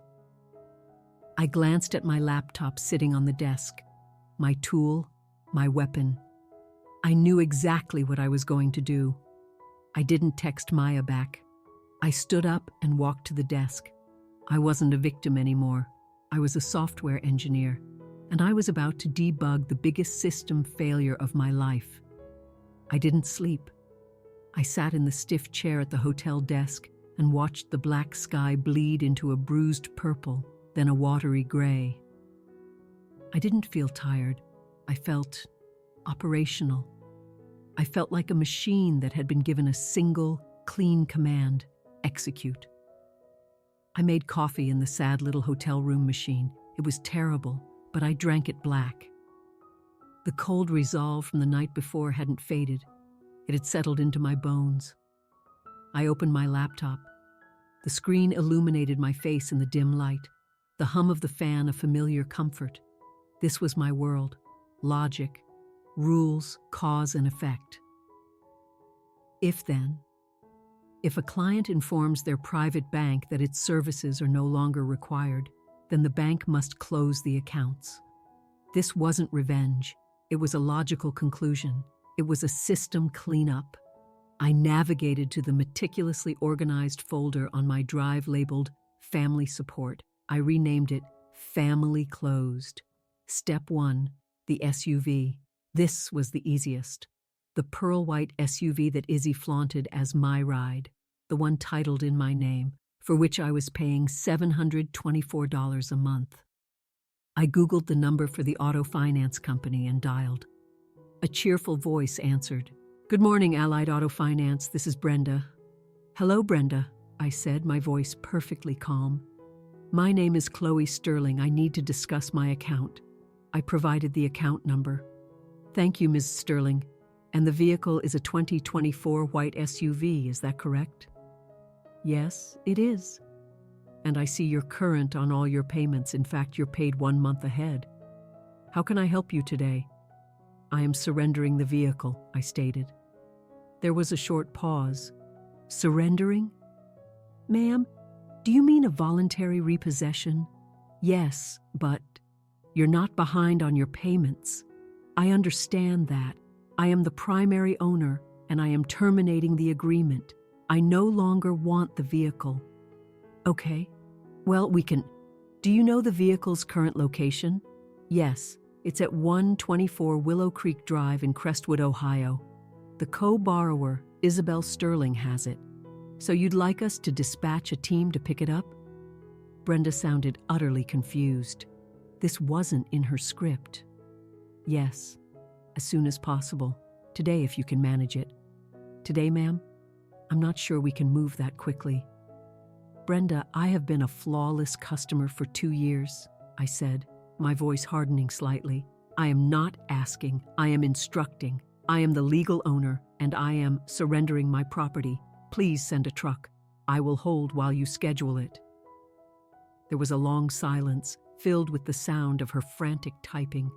I glanced at my laptop sitting on the desk. My tool, my weapon. I knew exactly what I was going to do. I didn't text Maya back. I stood up and walked to the desk. I wasn't a victim anymore. I was a software engineer, and I was about to debug the biggest system failure of my life. I didn't sleep. I sat in the stiff chair at the hotel desk and watched the black sky bleed into a bruised purple, then a watery gray. I didn't feel tired. I felt operational. I felt like a machine that had been given a single, clean command: execute. I made coffee in the sad little hotel room machine. It was terrible, but I drank it black. The cold resolve from the night before hadn't faded. It had settled into my bones. I opened my laptop. The screen illuminated my face in the dim light, the hum of the fan a familiar comfort. This was my world. Logic, rules, cause and effect. If then, if a client informs their private bank that its services are no longer required, then the bank must close the accounts. This wasn't revenge. It was a logical conclusion. It was a system cleanup. I navigated to the meticulously organized folder on my drive labeled Family Support. I renamed it Family Closed. Step 1, the SUV. This was the easiest. The pearl white SUV that Izzy flaunted as my ride, the one titled in my name, for which I was paying $724 a month. I Googled the number for the auto finance company and dialed. A cheerful voice answered. "Good morning, Allied Auto Finance. This is Brenda." "Hello, Brenda," I said, my voice perfectly calm. "My name is Chloe Sterling. I need to discuss my account." I provided the account number. "Thank you, Ms. Sterling. And the vehicle is a 2024 white SUV, is that correct?" "Yes, it is." "And I see you're current on all your payments. In fact, you're paid 1 month ahead. How can I help you today?" "I am surrendering the vehicle," I stated. There was a short pause. "Surrendering? Ma'am, do you mean a voluntary repossession?" "Yes, but you're not behind on your payments. I understand that. I am the primary owner, and I am terminating the agreement. I no longer want the vehicle." "Okay, well, we can Do you know the vehicle's current location? Yes, it's at 124 Willow Creek Drive in Crestwood, Ohio. The co-borrower, Isabel Sterling, has it. So you'd like us to dispatch a team to pick it up? Brenda sounded utterly confused. This wasn't in her script. Yes, as soon as possible. Today, if you can manage it. Today, ma'am? I'm not sure we can move that quickly. Brenda, I have been a flawless customer for 2 years, I said, my voice hardening slightly. I am not asking, I am instructing. I am the legal owner, and I am surrendering my property. Please send a truck. I will hold while you schedule it. There was a long silence, filled with the sound of her frantic typing.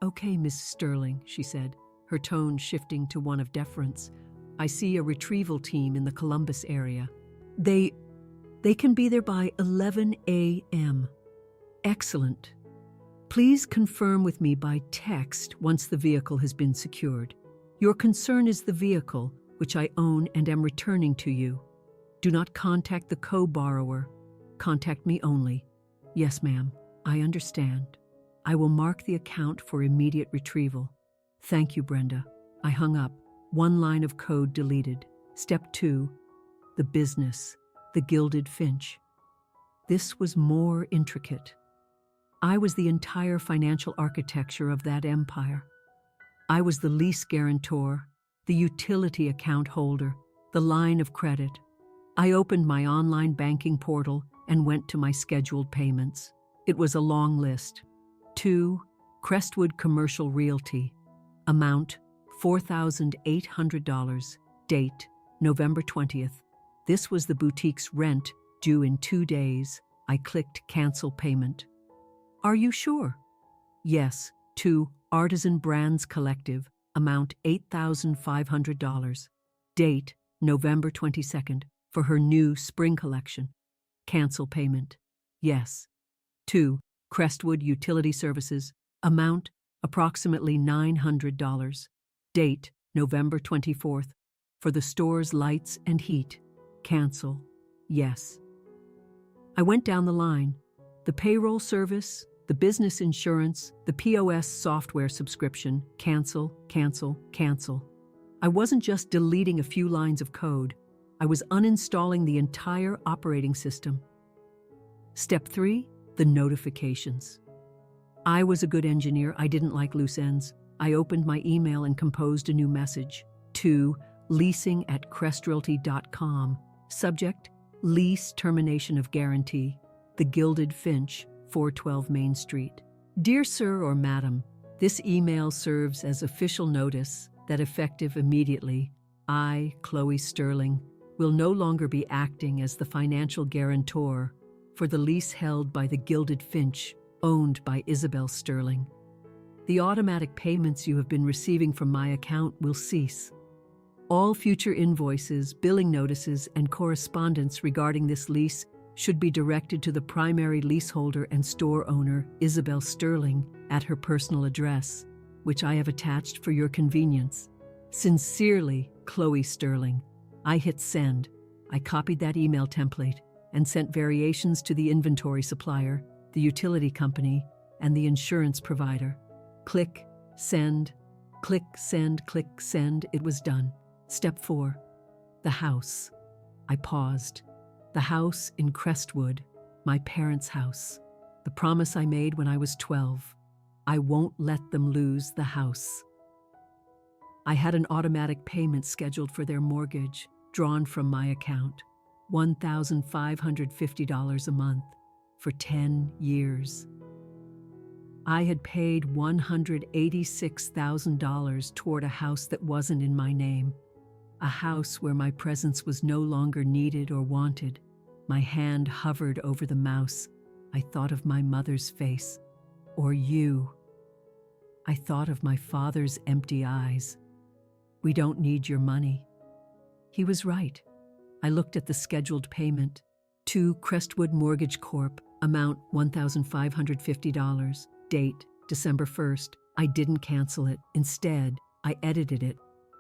Okay, Miss Sterling, she said, her tone shifting to one of deference. I see a retrieval team in the Columbus area. They can be there by 11 a.m. Excellent. Please confirm with me by text once the vehicle has been secured. Your concern is the vehicle, which I own and am returning to you. Do not contact the co-borrower. Contact me only. Yes, ma'am, I understand. I will mark the account for immediate retrieval. Thank you, Brenda. I hung up. One line of code deleted. Step 2. The business. The Gilded Finch. This was more intricate. I was the entire financial architecture of that empire. I was the lease guarantor, the utility account holder, the line of credit. I opened my online banking portal and went to my scheduled payments. It was a long list. 2. Crestwood Commercial Realty. Amount, $4,800. Date, November 20th. This was the boutique's rent, due in 2 days. I clicked Cancel Payment. Are you sure? Yes. 2. Artisan Brands Collective. Amount, $8,500. Date, November 22nd. For her new spring collection. Cancel payment. Yes. 2. Crestwood Utility Services. Amount, approximately $900. Date, November 24th. For the store's lights and heat. Cancel. Yes. I went down the line. The payroll service, the business insurance, the POS software subscription. Cancel, cancel, cancel. I wasn't just deleting a few lines of code. I was uninstalling the entire operating system. Step 3. The notifications. I was a good engineer. I didn't like loose ends. I opened my email and composed a new message. 2. Leasing@crestrealty.com. Subject, lease termination of guarantee. The Gilded Finch, 412 Main Street. Dear Sir or Madam, this email serves as official notice that effective immediately, I, Chloe Sterling, will no longer be acting as the financial guarantor for the lease held by the Gilded Finch, owned by Isabel Sterling. The automatic payments you have been receiving from my account will cease. All future invoices, billing notices, and correspondence regarding this lease should be directed to the primary leaseholder and store owner, Isabel Sterling, at her personal address, which I have attached for your convenience. Sincerely, Chloe Sterling. I hit send. I copied that email template and sent variations to the inventory supplier, the utility company, and the insurance provider. Click, send, click, send, click, send. It was done. Step 4. The house. I paused. The house in Crestwood, my parents' house. The promise I made when I was 12. I won't let them lose the house. I had an automatic payment scheduled for their mortgage, drawn from my account. $1,550 a month for 10 years. I had paid $186,000 toward a house that wasn't in my name. A house where my presence was no longer needed or wanted. My hand hovered over the mouse. I thought of my mother's face. Or you. I thought of my father's empty eyes. We don't need your money. He was right. I looked at the scheduled payment. To Crestwood Mortgage Corp. Amount $1,550. Date, December 1st. I didn't cancel it. Instead, I edited it.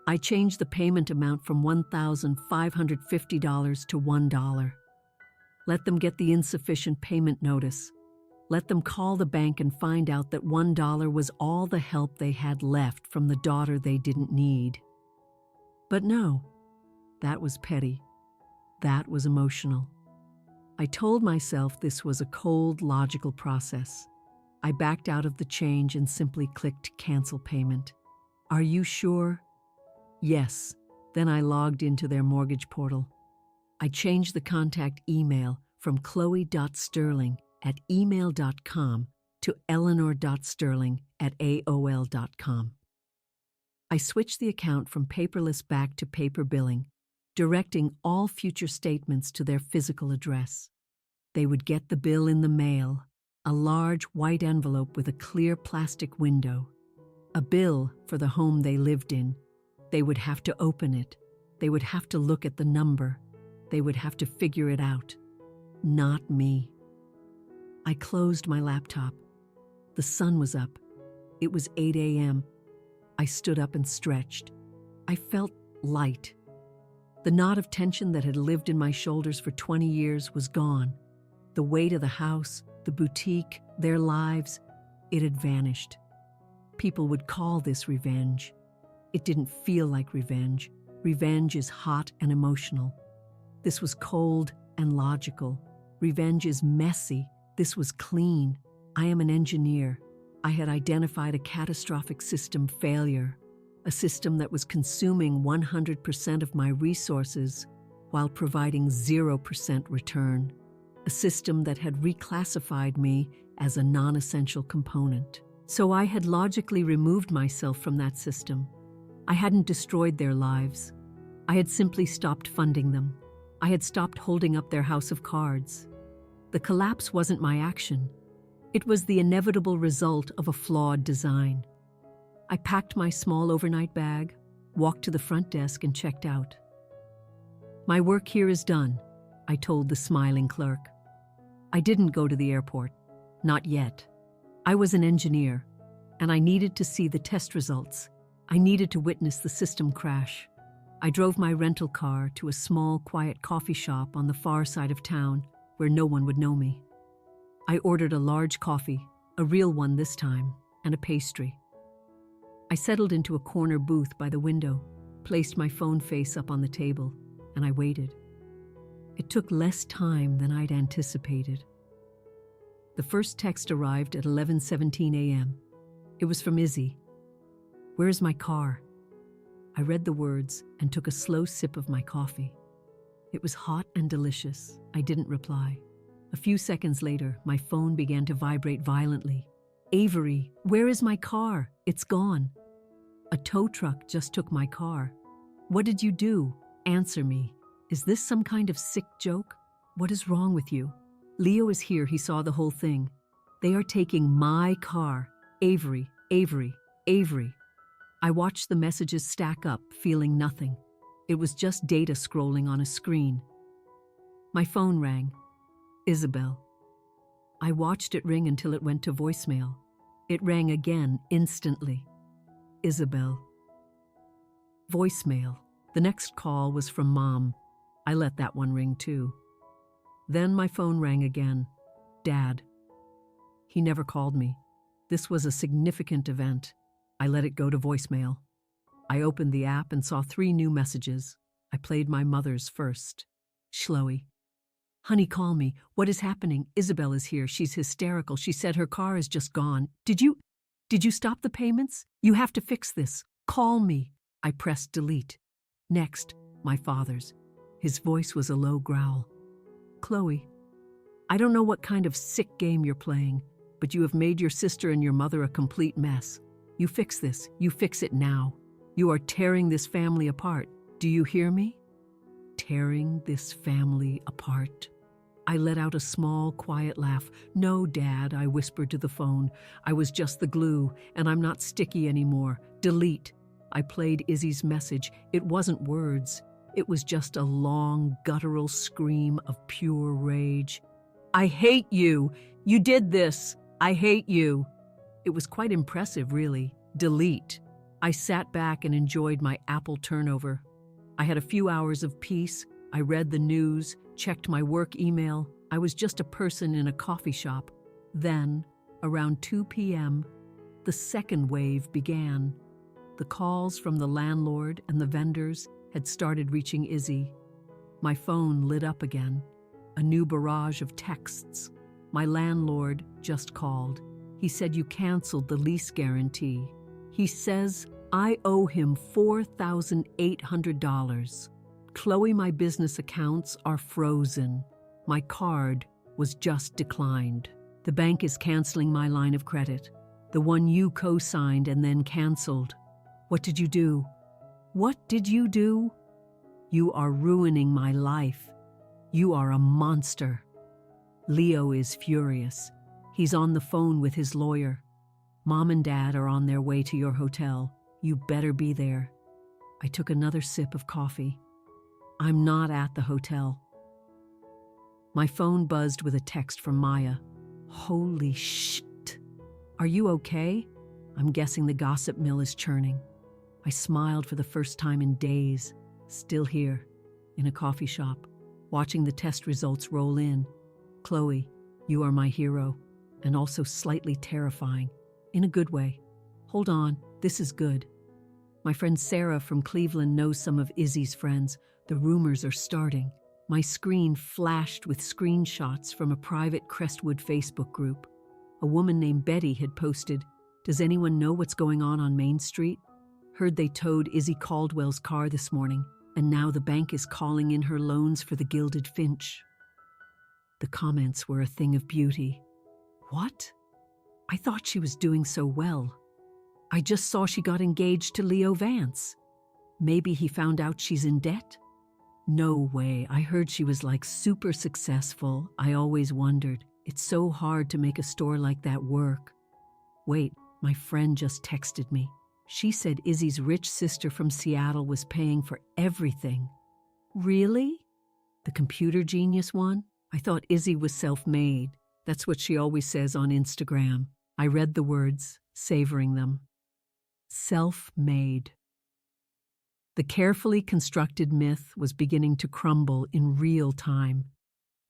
I changed the payment amount from $1,550 to $1. Let them get the insufficient payment notice. Let them call the bank and find out that $1 was all the help they had left from the daughter they didn't need. But no, that was petty. That was emotional. I told myself this was a cold, logical process. I backed out of the change and simply clicked cancel payment. Are you sure? Yes. Then I logged into their mortgage portal. I changed the contact email from chloe.sterling@email.com to eleanor.sterling@aol.com. I switched the account from paperless back to paper billing, directing all future statements to their physical address. They would get the bill in the mail, a large white envelope with a clear plastic window. A bill for the home they lived in. They would have to open it. They would have to look at the number. They would have to figure it out. Not me. I closed my laptop. The sun was up. It was 8 a.m. I stood up and stretched. I felt light. The knot of tension that had lived in my shoulders for 20 years was gone. The weight of the house, the boutique, their lives, it had vanished. People would call this revenge. It didn't feel like revenge. Revenge is hot and emotional. This was cold and logical. Revenge is messy. This was clean. I am an engineer. I had identified a catastrophic system failure, a system that was consuming 100% of my resources while providing 0% return, a system that had reclassified me as a non-essential component. So I had logically removed myself from that system. I hadn't destroyed their lives. I had simply stopped funding them. I had stopped holding up their house of cards. The collapse wasn't my action. It was the inevitable result of a flawed design. I packed my small overnight bag, walked to the front desk, and checked out. My work here is done, I told the smiling clerk. I didn't go to the airport. Not yet. I was an engineer, and I needed to see the test results. I needed to witness the system crash. I drove my rental car to a small, quiet coffee shop on the far side of town where no one would know me. I ordered a large coffee, a real one this time, and a pastry. I settled into a corner booth by the window, placed my phone face up on the table, and I waited. It took less time than I'd anticipated. The first text arrived at 11:17 a.m. It was from Izzy. "Where's my car?" I read the words and took a slow sip of my coffee. It was hot and delicious. I didn't reply. A few seconds later, my phone began to vibrate violently. "Avery, where is my car? It's gone." "A tow truck just took my car." "What did you do? Answer me. Is this some kind of sick joke? What is wrong with you?" "Leo is here. He saw the whole thing. They are taking my car. Avery, Avery, Avery." I watched the messages stack up, feeling nothing. It was just data scrolling on a screen. My phone rang. Isabel. I watched it ring until it went to voicemail. It rang again instantly. Isabel. Voicemail. The next call was from Mom. I let that one ring too. Then my phone rang again. Dad. He never called me. This was a significant event. I let it go to voicemail. I opened the app and saw 3 new messages. I played my mother's first. Chloe. "Honey, call me. What is happening? Isabel is here. She's hysterical. She said her car is just gone. Did you stop the payments? You have to fix this. Call me." I pressed delete. Next, my father's. His voice was a low growl. "Chloe, I don't know what kind of sick game you're playing, but you have made your sister and your mother a complete mess. You fix this. You fix it now. You are tearing this family apart. Do you hear me? Tearing this family apart." I let out a small, quiet laugh. "No, Dad," I whispered to the phone. "I was just the glue, and I'm not sticky anymore. Delete." I played Izzy's message. It wasn't words. It was just a long, guttural scream of pure rage. "I hate you! You did this! I hate you!" It was quite impressive, really. Delete. I sat back and enjoyed my apple turnover. I had a few hours of peace. I read the news, checked my work email. I was just a person in a coffee shop. Then, around 2 p.m., the second wave began. The calls from the landlord and the vendors had started reaching Izzy. My phone lit up again. A new barrage of texts. My landlord just called. He said you canceled the lease guarantee. He says I owe him $4,800. Chloe, my business accounts are frozen. My card was just declined. The bank is canceling my line of credit, the one you co-signed and then canceled. What did you do? What did you do? You are ruining my life. You are a monster. Leo is furious. He's on the phone with his lawyer. Mom and Dad are on their way to your hotel. You better be there. I took another sip of coffee. I'm not at the hotel. My phone buzzed with a text from Maya. Holy shit. Are you okay? I'm guessing the gossip mill is churning. I smiled for the first time in days. Still here, in a coffee shop, watching the test results roll in. Chloe, you are my hero, and also slightly terrifying, in a good way. Hold on, this is good. My friend Sarah from Cleveland knows some of Izzy's friends. The rumors are starting. My screen flashed with screenshots from a private Crestwood Facebook group. A woman named Betty had posted, "Does anyone know what's going on Main Street? Heard they towed Izzy Caldwell's car this morning, and now the bank is calling in her loans for the Gilded Finch." The comments were a thing of beauty. What? I thought she was doing so well. I just saw she got engaged to Leo Vance. Maybe he found out she's in debt? No way. I heard she was like super successful. I always wondered. It's so hard to make a store like that work. Wait, my friend just texted me. She said Izzy's rich sister from Seattle was paying for everything. Really? The computer genius one? I thought Izzy was self-made. That's what she always says on Instagram. I read the words, savoring them. Self-made. The carefully constructed myth was beginning to crumble in real time.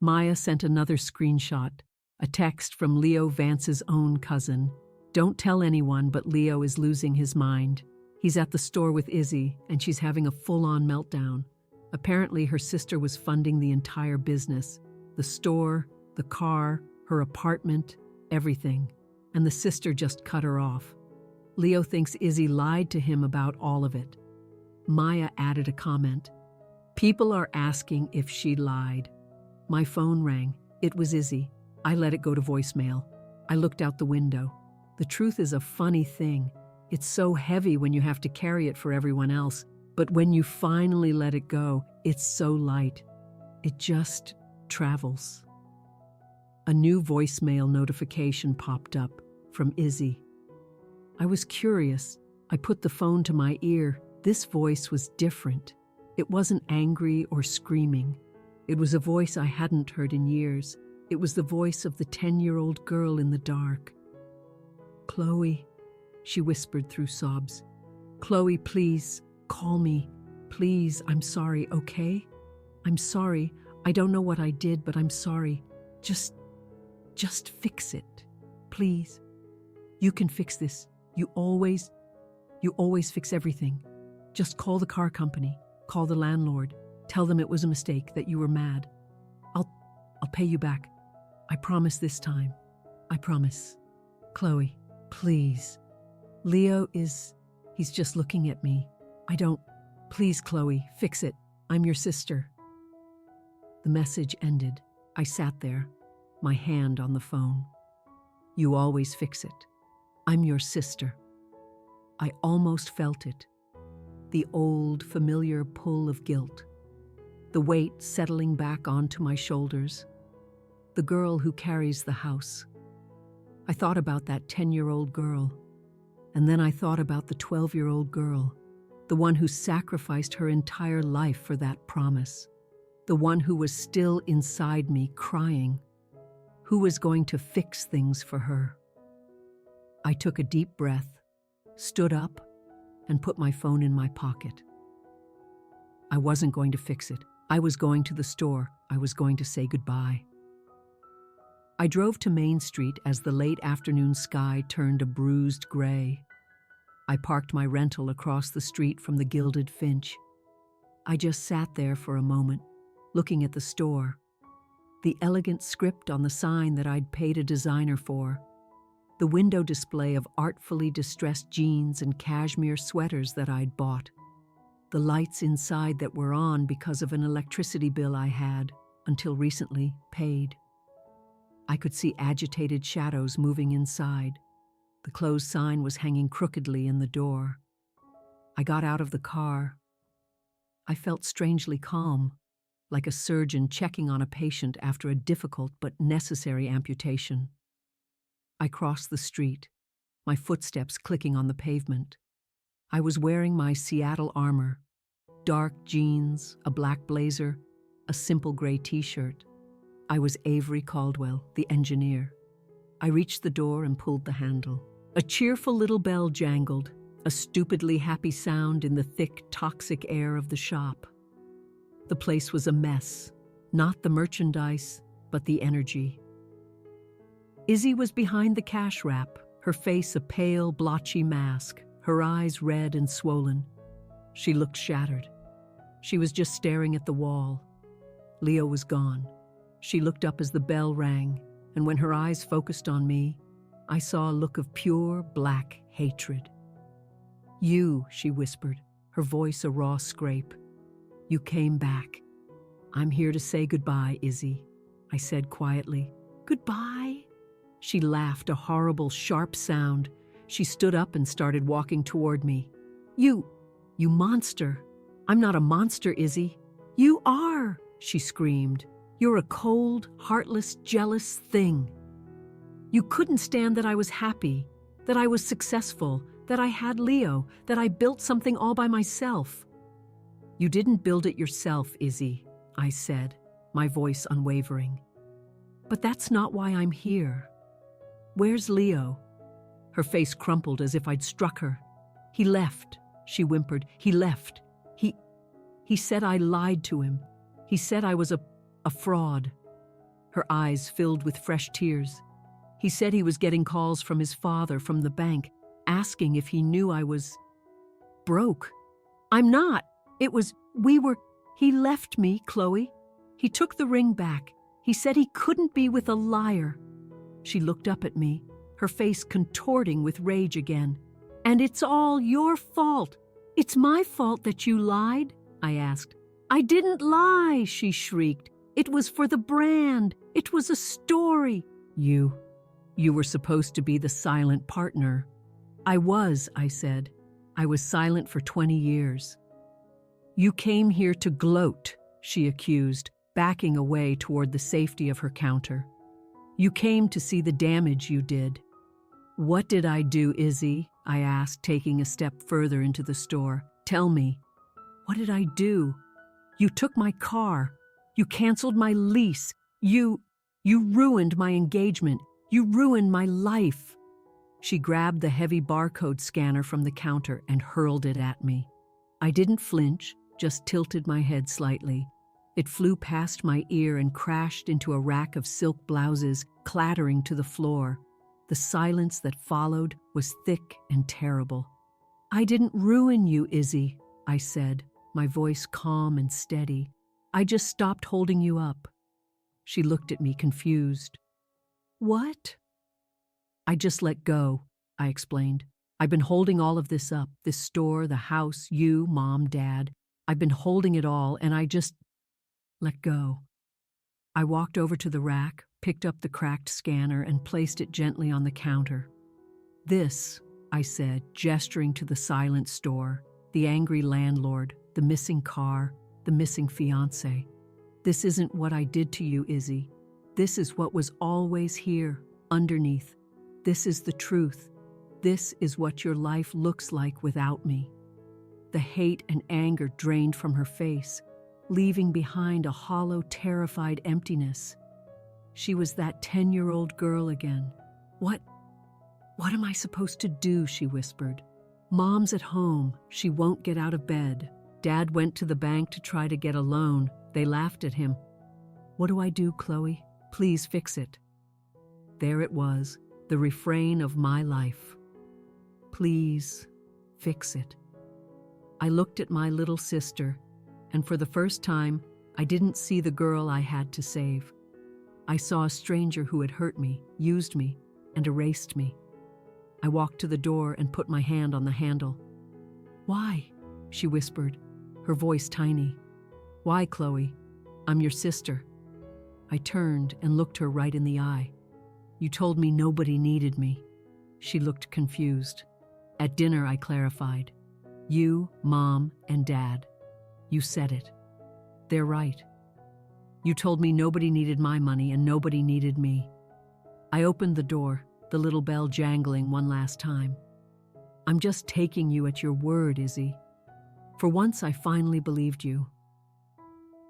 Maya sent another screenshot, a text from Leo Vance's own cousin. Don't tell anyone, but Leo is losing his mind. He's at the store with Izzy, and she's having a full-on meltdown. Apparently, her sister was funding the entire business. The store, the car, her apartment, everything. And the sister just cut her off. Leo thinks Izzy lied to him about all of it. Maya added a comment. People are asking if she lied. My phone rang. It was Izzy. I let it go to voicemail. I looked out the window. The truth is a funny thing. It's so heavy when you have to carry it for everyone else, but when you finally let it go, it's so light. It just travels. A new voicemail notification popped up from Izzy. I was curious. I put the phone to my ear. This voice was different. It wasn't angry or screaming. It was a voice I hadn't heard in years. It was the voice of the 10-year-old girl in the dark. Chloe, she whispered through sobs. Chloe, please, call me. Please, I'm sorry, okay? I'm sorry. I don't know what I did, but I'm sorry. Just fix it, please. You can fix this. You always fix everything. Just call the car company. Call the landlord. Tell them it was a mistake, that you were mad. I'll pay you back. I promise this time. I promise. Chloe, please. Leo he's just looking at me. Please, Chloe, fix it. I'm your sister. The message ended. I sat there, my hand on the phone. You always fix it. I'm your sister. I almost felt it. The old, familiar pull of guilt. The weight settling back onto my shoulders. The girl who carries the house. I thought about that 10-year-old girl. And then I thought about the 12-year-old girl. The one who sacrificed her entire life for that promise. The one who was still inside me crying. Who was going to fix things for her? I took a deep breath, stood up, and put my phone in my pocket. I wasn't going to fix it. I was going to the store. I was going to say goodbye. I drove to Main Street as the late afternoon sky turned a bruised gray. I parked my rental across the street from the Gilded Finch. I just sat there for a moment, looking at the store. The elegant script on the sign that I'd paid a designer for. The window display of artfully distressed jeans and cashmere sweaters that I'd bought. The lights inside that were on because of an electricity bill I had, until recently, paid. I could see agitated shadows moving inside. The closed sign was hanging crookedly in the door. I got out of the car. I felt strangely calm, like a surgeon checking on a patient after a difficult but necessary amputation. I crossed the street, my footsteps clicking on the pavement. I was wearing my Seattle armor, dark jeans, a black blazer, a simple gray t-shirt. I was Avery Caldwell, the engineer. I reached the door and pulled the handle. A cheerful little bell jangled, a stupidly happy sound in the thick, toxic air of the shop. The place was a mess, not the merchandise, but the energy. Izzy was behind the cash wrap, her face a pale, blotchy mask, her eyes red and swollen. She looked shattered. She was just staring at the wall. Leo was gone. She looked up as the bell rang, and when her eyes focused on me, I saw a look of pure, black hatred. "You," she whispered, her voice a raw scrape. "You came back. I'm here to say goodbye, Izzy," I said quietly. "Goodbye?" She laughed, a horrible, sharp sound. She stood up and started walking toward me. You monster. I'm not a monster, Izzy." "You are," she screamed. "You're a cold, heartless, jealous thing. You couldn't stand that I was happy, that I was successful, that I had Leo, that I built something all by myself." "You didn't build it yourself, Izzy," I said, my voice unwavering. "But that's not why I'm here. Where's Leo?" Her face crumpled as if I'd struck her. "He left," she whimpered. "He left. He said I lied to him. He said I was a fraud." Her eyes filled with fresh tears. "He said he was getting calls from his father from the bank, asking if he knew I was broke. I'm not. He left me, Chloe. He took the ring back. He said he couldn't be with a liar." She looked up at me, her face contorting with rage again. "And it's all your fault. It's my fault that you lied?" I asked. "I didn't lie," she shrieked. "It was for the brand. It was a story." You were supposed to be the silent partner." "I was," I said. "I was silent for 20 years. "You came here to gloat," she accused, backing away toward the safety of her counter. "You came to see the damage you did." "What did I do, Izzy?" I asked, taking a step further into the store. "Tell me. What did I do? You took my car. You canceled my lease. You ruined my engagement. You ruined my life." She grabbed the heavy barcode scanner from the counter and hurled it at me. I didn't flinch, just tilted my head slightly. It flew past my ear and crashed into a rack of silk blouses, clattering to the floor. The silence that followed was thick and terrible. "I didn't ruin you, Izzy," I said, my voice calm and steady. "I just stopped holding you up." She looked at me confused. "What?" "I just let go," I explained. "I've been holding all of this up, this store, the house, you, Mom, Dad. I've been holding it all, and I just let go." I walked over to the rack, picked up the cracked scanner, and placed it gently on the counter. "This," I said, gesturing to the silent store, the angry landlord, the missing car, the missing fiancé. "This isn't what I did to you, Izzy. This is what was always here, underneath. This is the truth. This is what your life looks like without me." The hate and anger drained from her face, leaving behind a hollow, terrified emptiness. She was that 10-year-old girl again. What am I supposed to do?" she whispered. "Mom's at home. She won't get out of bed. Dad went to the bank to try to get a loan. They laughed at him. What do I do, Chloe? Please fix it." There it was, the refrain of my life. Please, fix it. I looked at my little sister, and for the first time, I didn't see the girl I had to save. I saw a stranger who had hurt me, used me, and erased me. I walked to the door and put my hand on the handle. "Why?" she whispered, her voice tiny. "Why, Chloe? I'm your sister." I turned and looked her right in the eye. "You told me nobody needed me." She looked confused. At dinner, I clarified. "You, Mom, and Dad. You said it. They're right. You told me nobody needed my money and nobody needed me." I opened the door, the little bell jangling one last time. "I'm just taking you at your word, Izzy. For once, I finally believed you."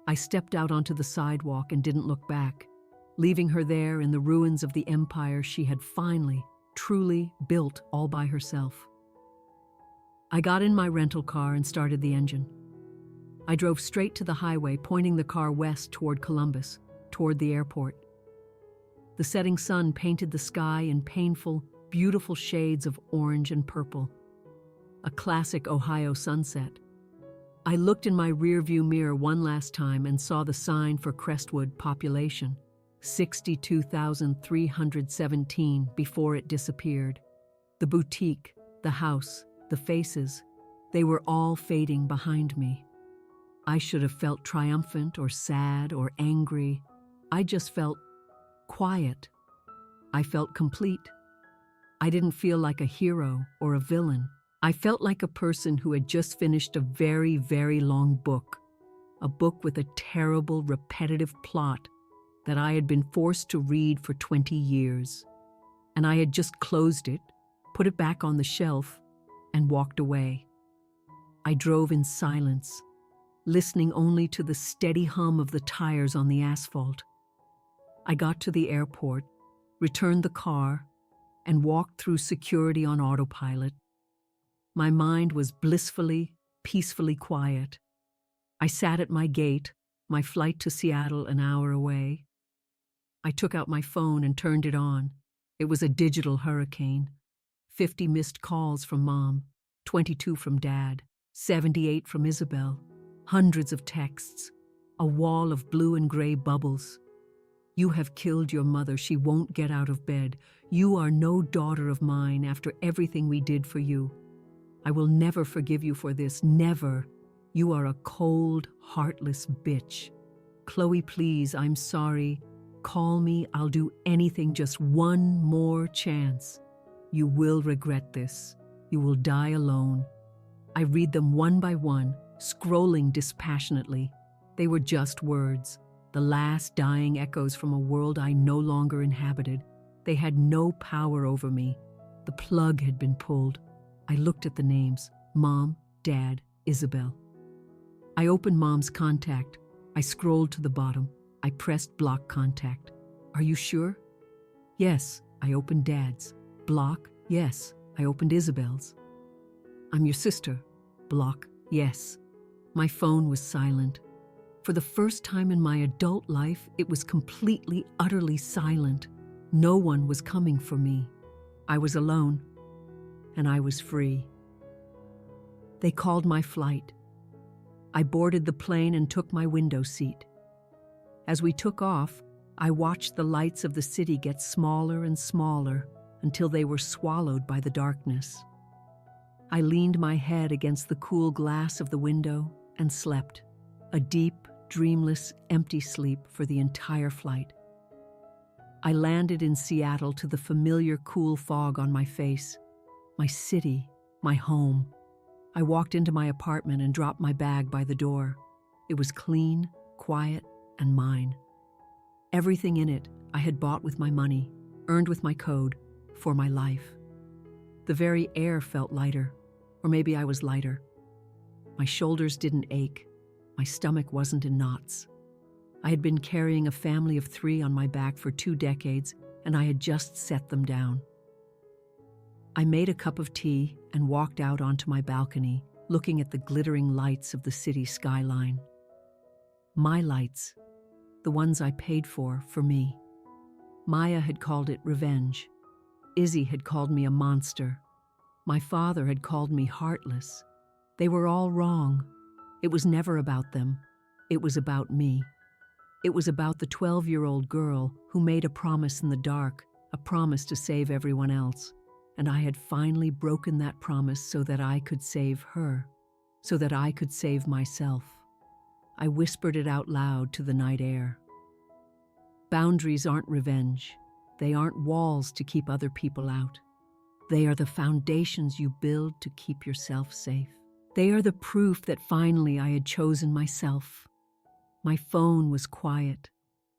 I stepped out onto the sidewalk and didn't look back, leaving her there in the ruins of the empire she had finally, truly built all by herself. I got in my rental car and started the engine. I drove straight to the highway, pointing the car west toward Columbus, toward the airport. The setting sun painted the sky in painful, beautiful shades of orange and purple. A classic Ohio sunset. I looked in my rearview mirror one last time and saw the sign for Crestwood population, 62,317, before it disappeared. The boutique, the house, the faces, they were all fading behind me. I should have felt triumphant or sad or angry. I just felt quiet. I felt complete. I didn't feel like a hero or a villain. I felt like a person who had just finished a very, very long book, a book with a terrible, repetitive plot that I had been forced to read for 20 years. And I had just closed it, put it back on the shelf, and walked away. I drove in silence, listening only to the steady hum of the tires on the asphalt. I got to the airport, returned the car, and walked through security on autopilot. My mind was blissfully, peacefully quiet. I sat at my gate, my flight to Seattle an hour away. I took out my phone and turned it on. It was a digital hurricane. 50 missed calls from Mom, 22 from Dad, 78 from Isabel. Hundreds of texts, a wall of blue and gray bubbles. "You have killed your mother. She won't get out of bed. You are no daughter of mine after everything we did for you. I will never forgive you for this, never. You are a cold, heartless bitch. Chloe, please, I'm sorry. Call me. I'll do anything. Just one more chance. You will regret this. You will die alone." I read them one by one, scrolling dispassionately. They were just words, the last dying echoes from a world I no longer inhabited. They had no power over me. The plug had been pulled. I looked at the names: Mom, Dad, Isabel. I opened Mom's contact. I scrolled to the bottom. I pressed block contact. "Are you sure?" "Yes." I opened Dad's. "Block." "Yes." I opened Isabel's. "I'm your sister." "Block." "Yes." My phone was silent. For the first time in my adult life, it was completely, utterly silent. No one was coming for me. I was alone, and I was free. They called my flight. I boarded the plane and took my window seat. As we took off, I watched the lights of the city get smaller and smaller until they were swallowed by the darkness. I leaned my head against the cool glass of the window and slept, a deep, dreamless, empty sleep for the entire flight. I landed in Seattle to the familiar cool fog on my face. My city, my home. I walked into my apartment and dropped my bag by the door. It was clean, quiet, and mine. Everything in it I had bought with my money, earned with my code, for my life. The very air felt lighter, or maybe I was lighter. My shoulders didn't ache. My stomach wasn't in knots. I had been carrying a family of 3 on my back for 2 decades, and I had just set them down. I made a cup of tea and walked out onto my balcony, looking at the glittering lights of the city skyline. My lights, the ones I paid for me. Maya had called it revenge. Izzy had called me a monster. My father had called me heartless. They were all wrong. It was never about them. It was about me. It was about the 12-year-old girl who made a promise in the dark, a promise to save everyone else. And I had finally broken that promise so that I could save her, so that I could save myself. I whispered it out loud to the night air. Boundaries aren't revenge. They aren't walls to keep other people out. They are the foundations you build to keep yourself safe. They are the proof that finally I had chosen myself. My phone was quiet.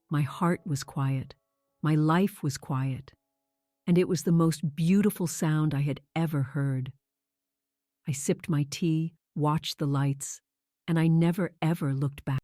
My heart was quiet. My life was quiet. And it was the most beautiful sound I had ever heard. I sipped my tea, watched the lights, and I never ever looked back.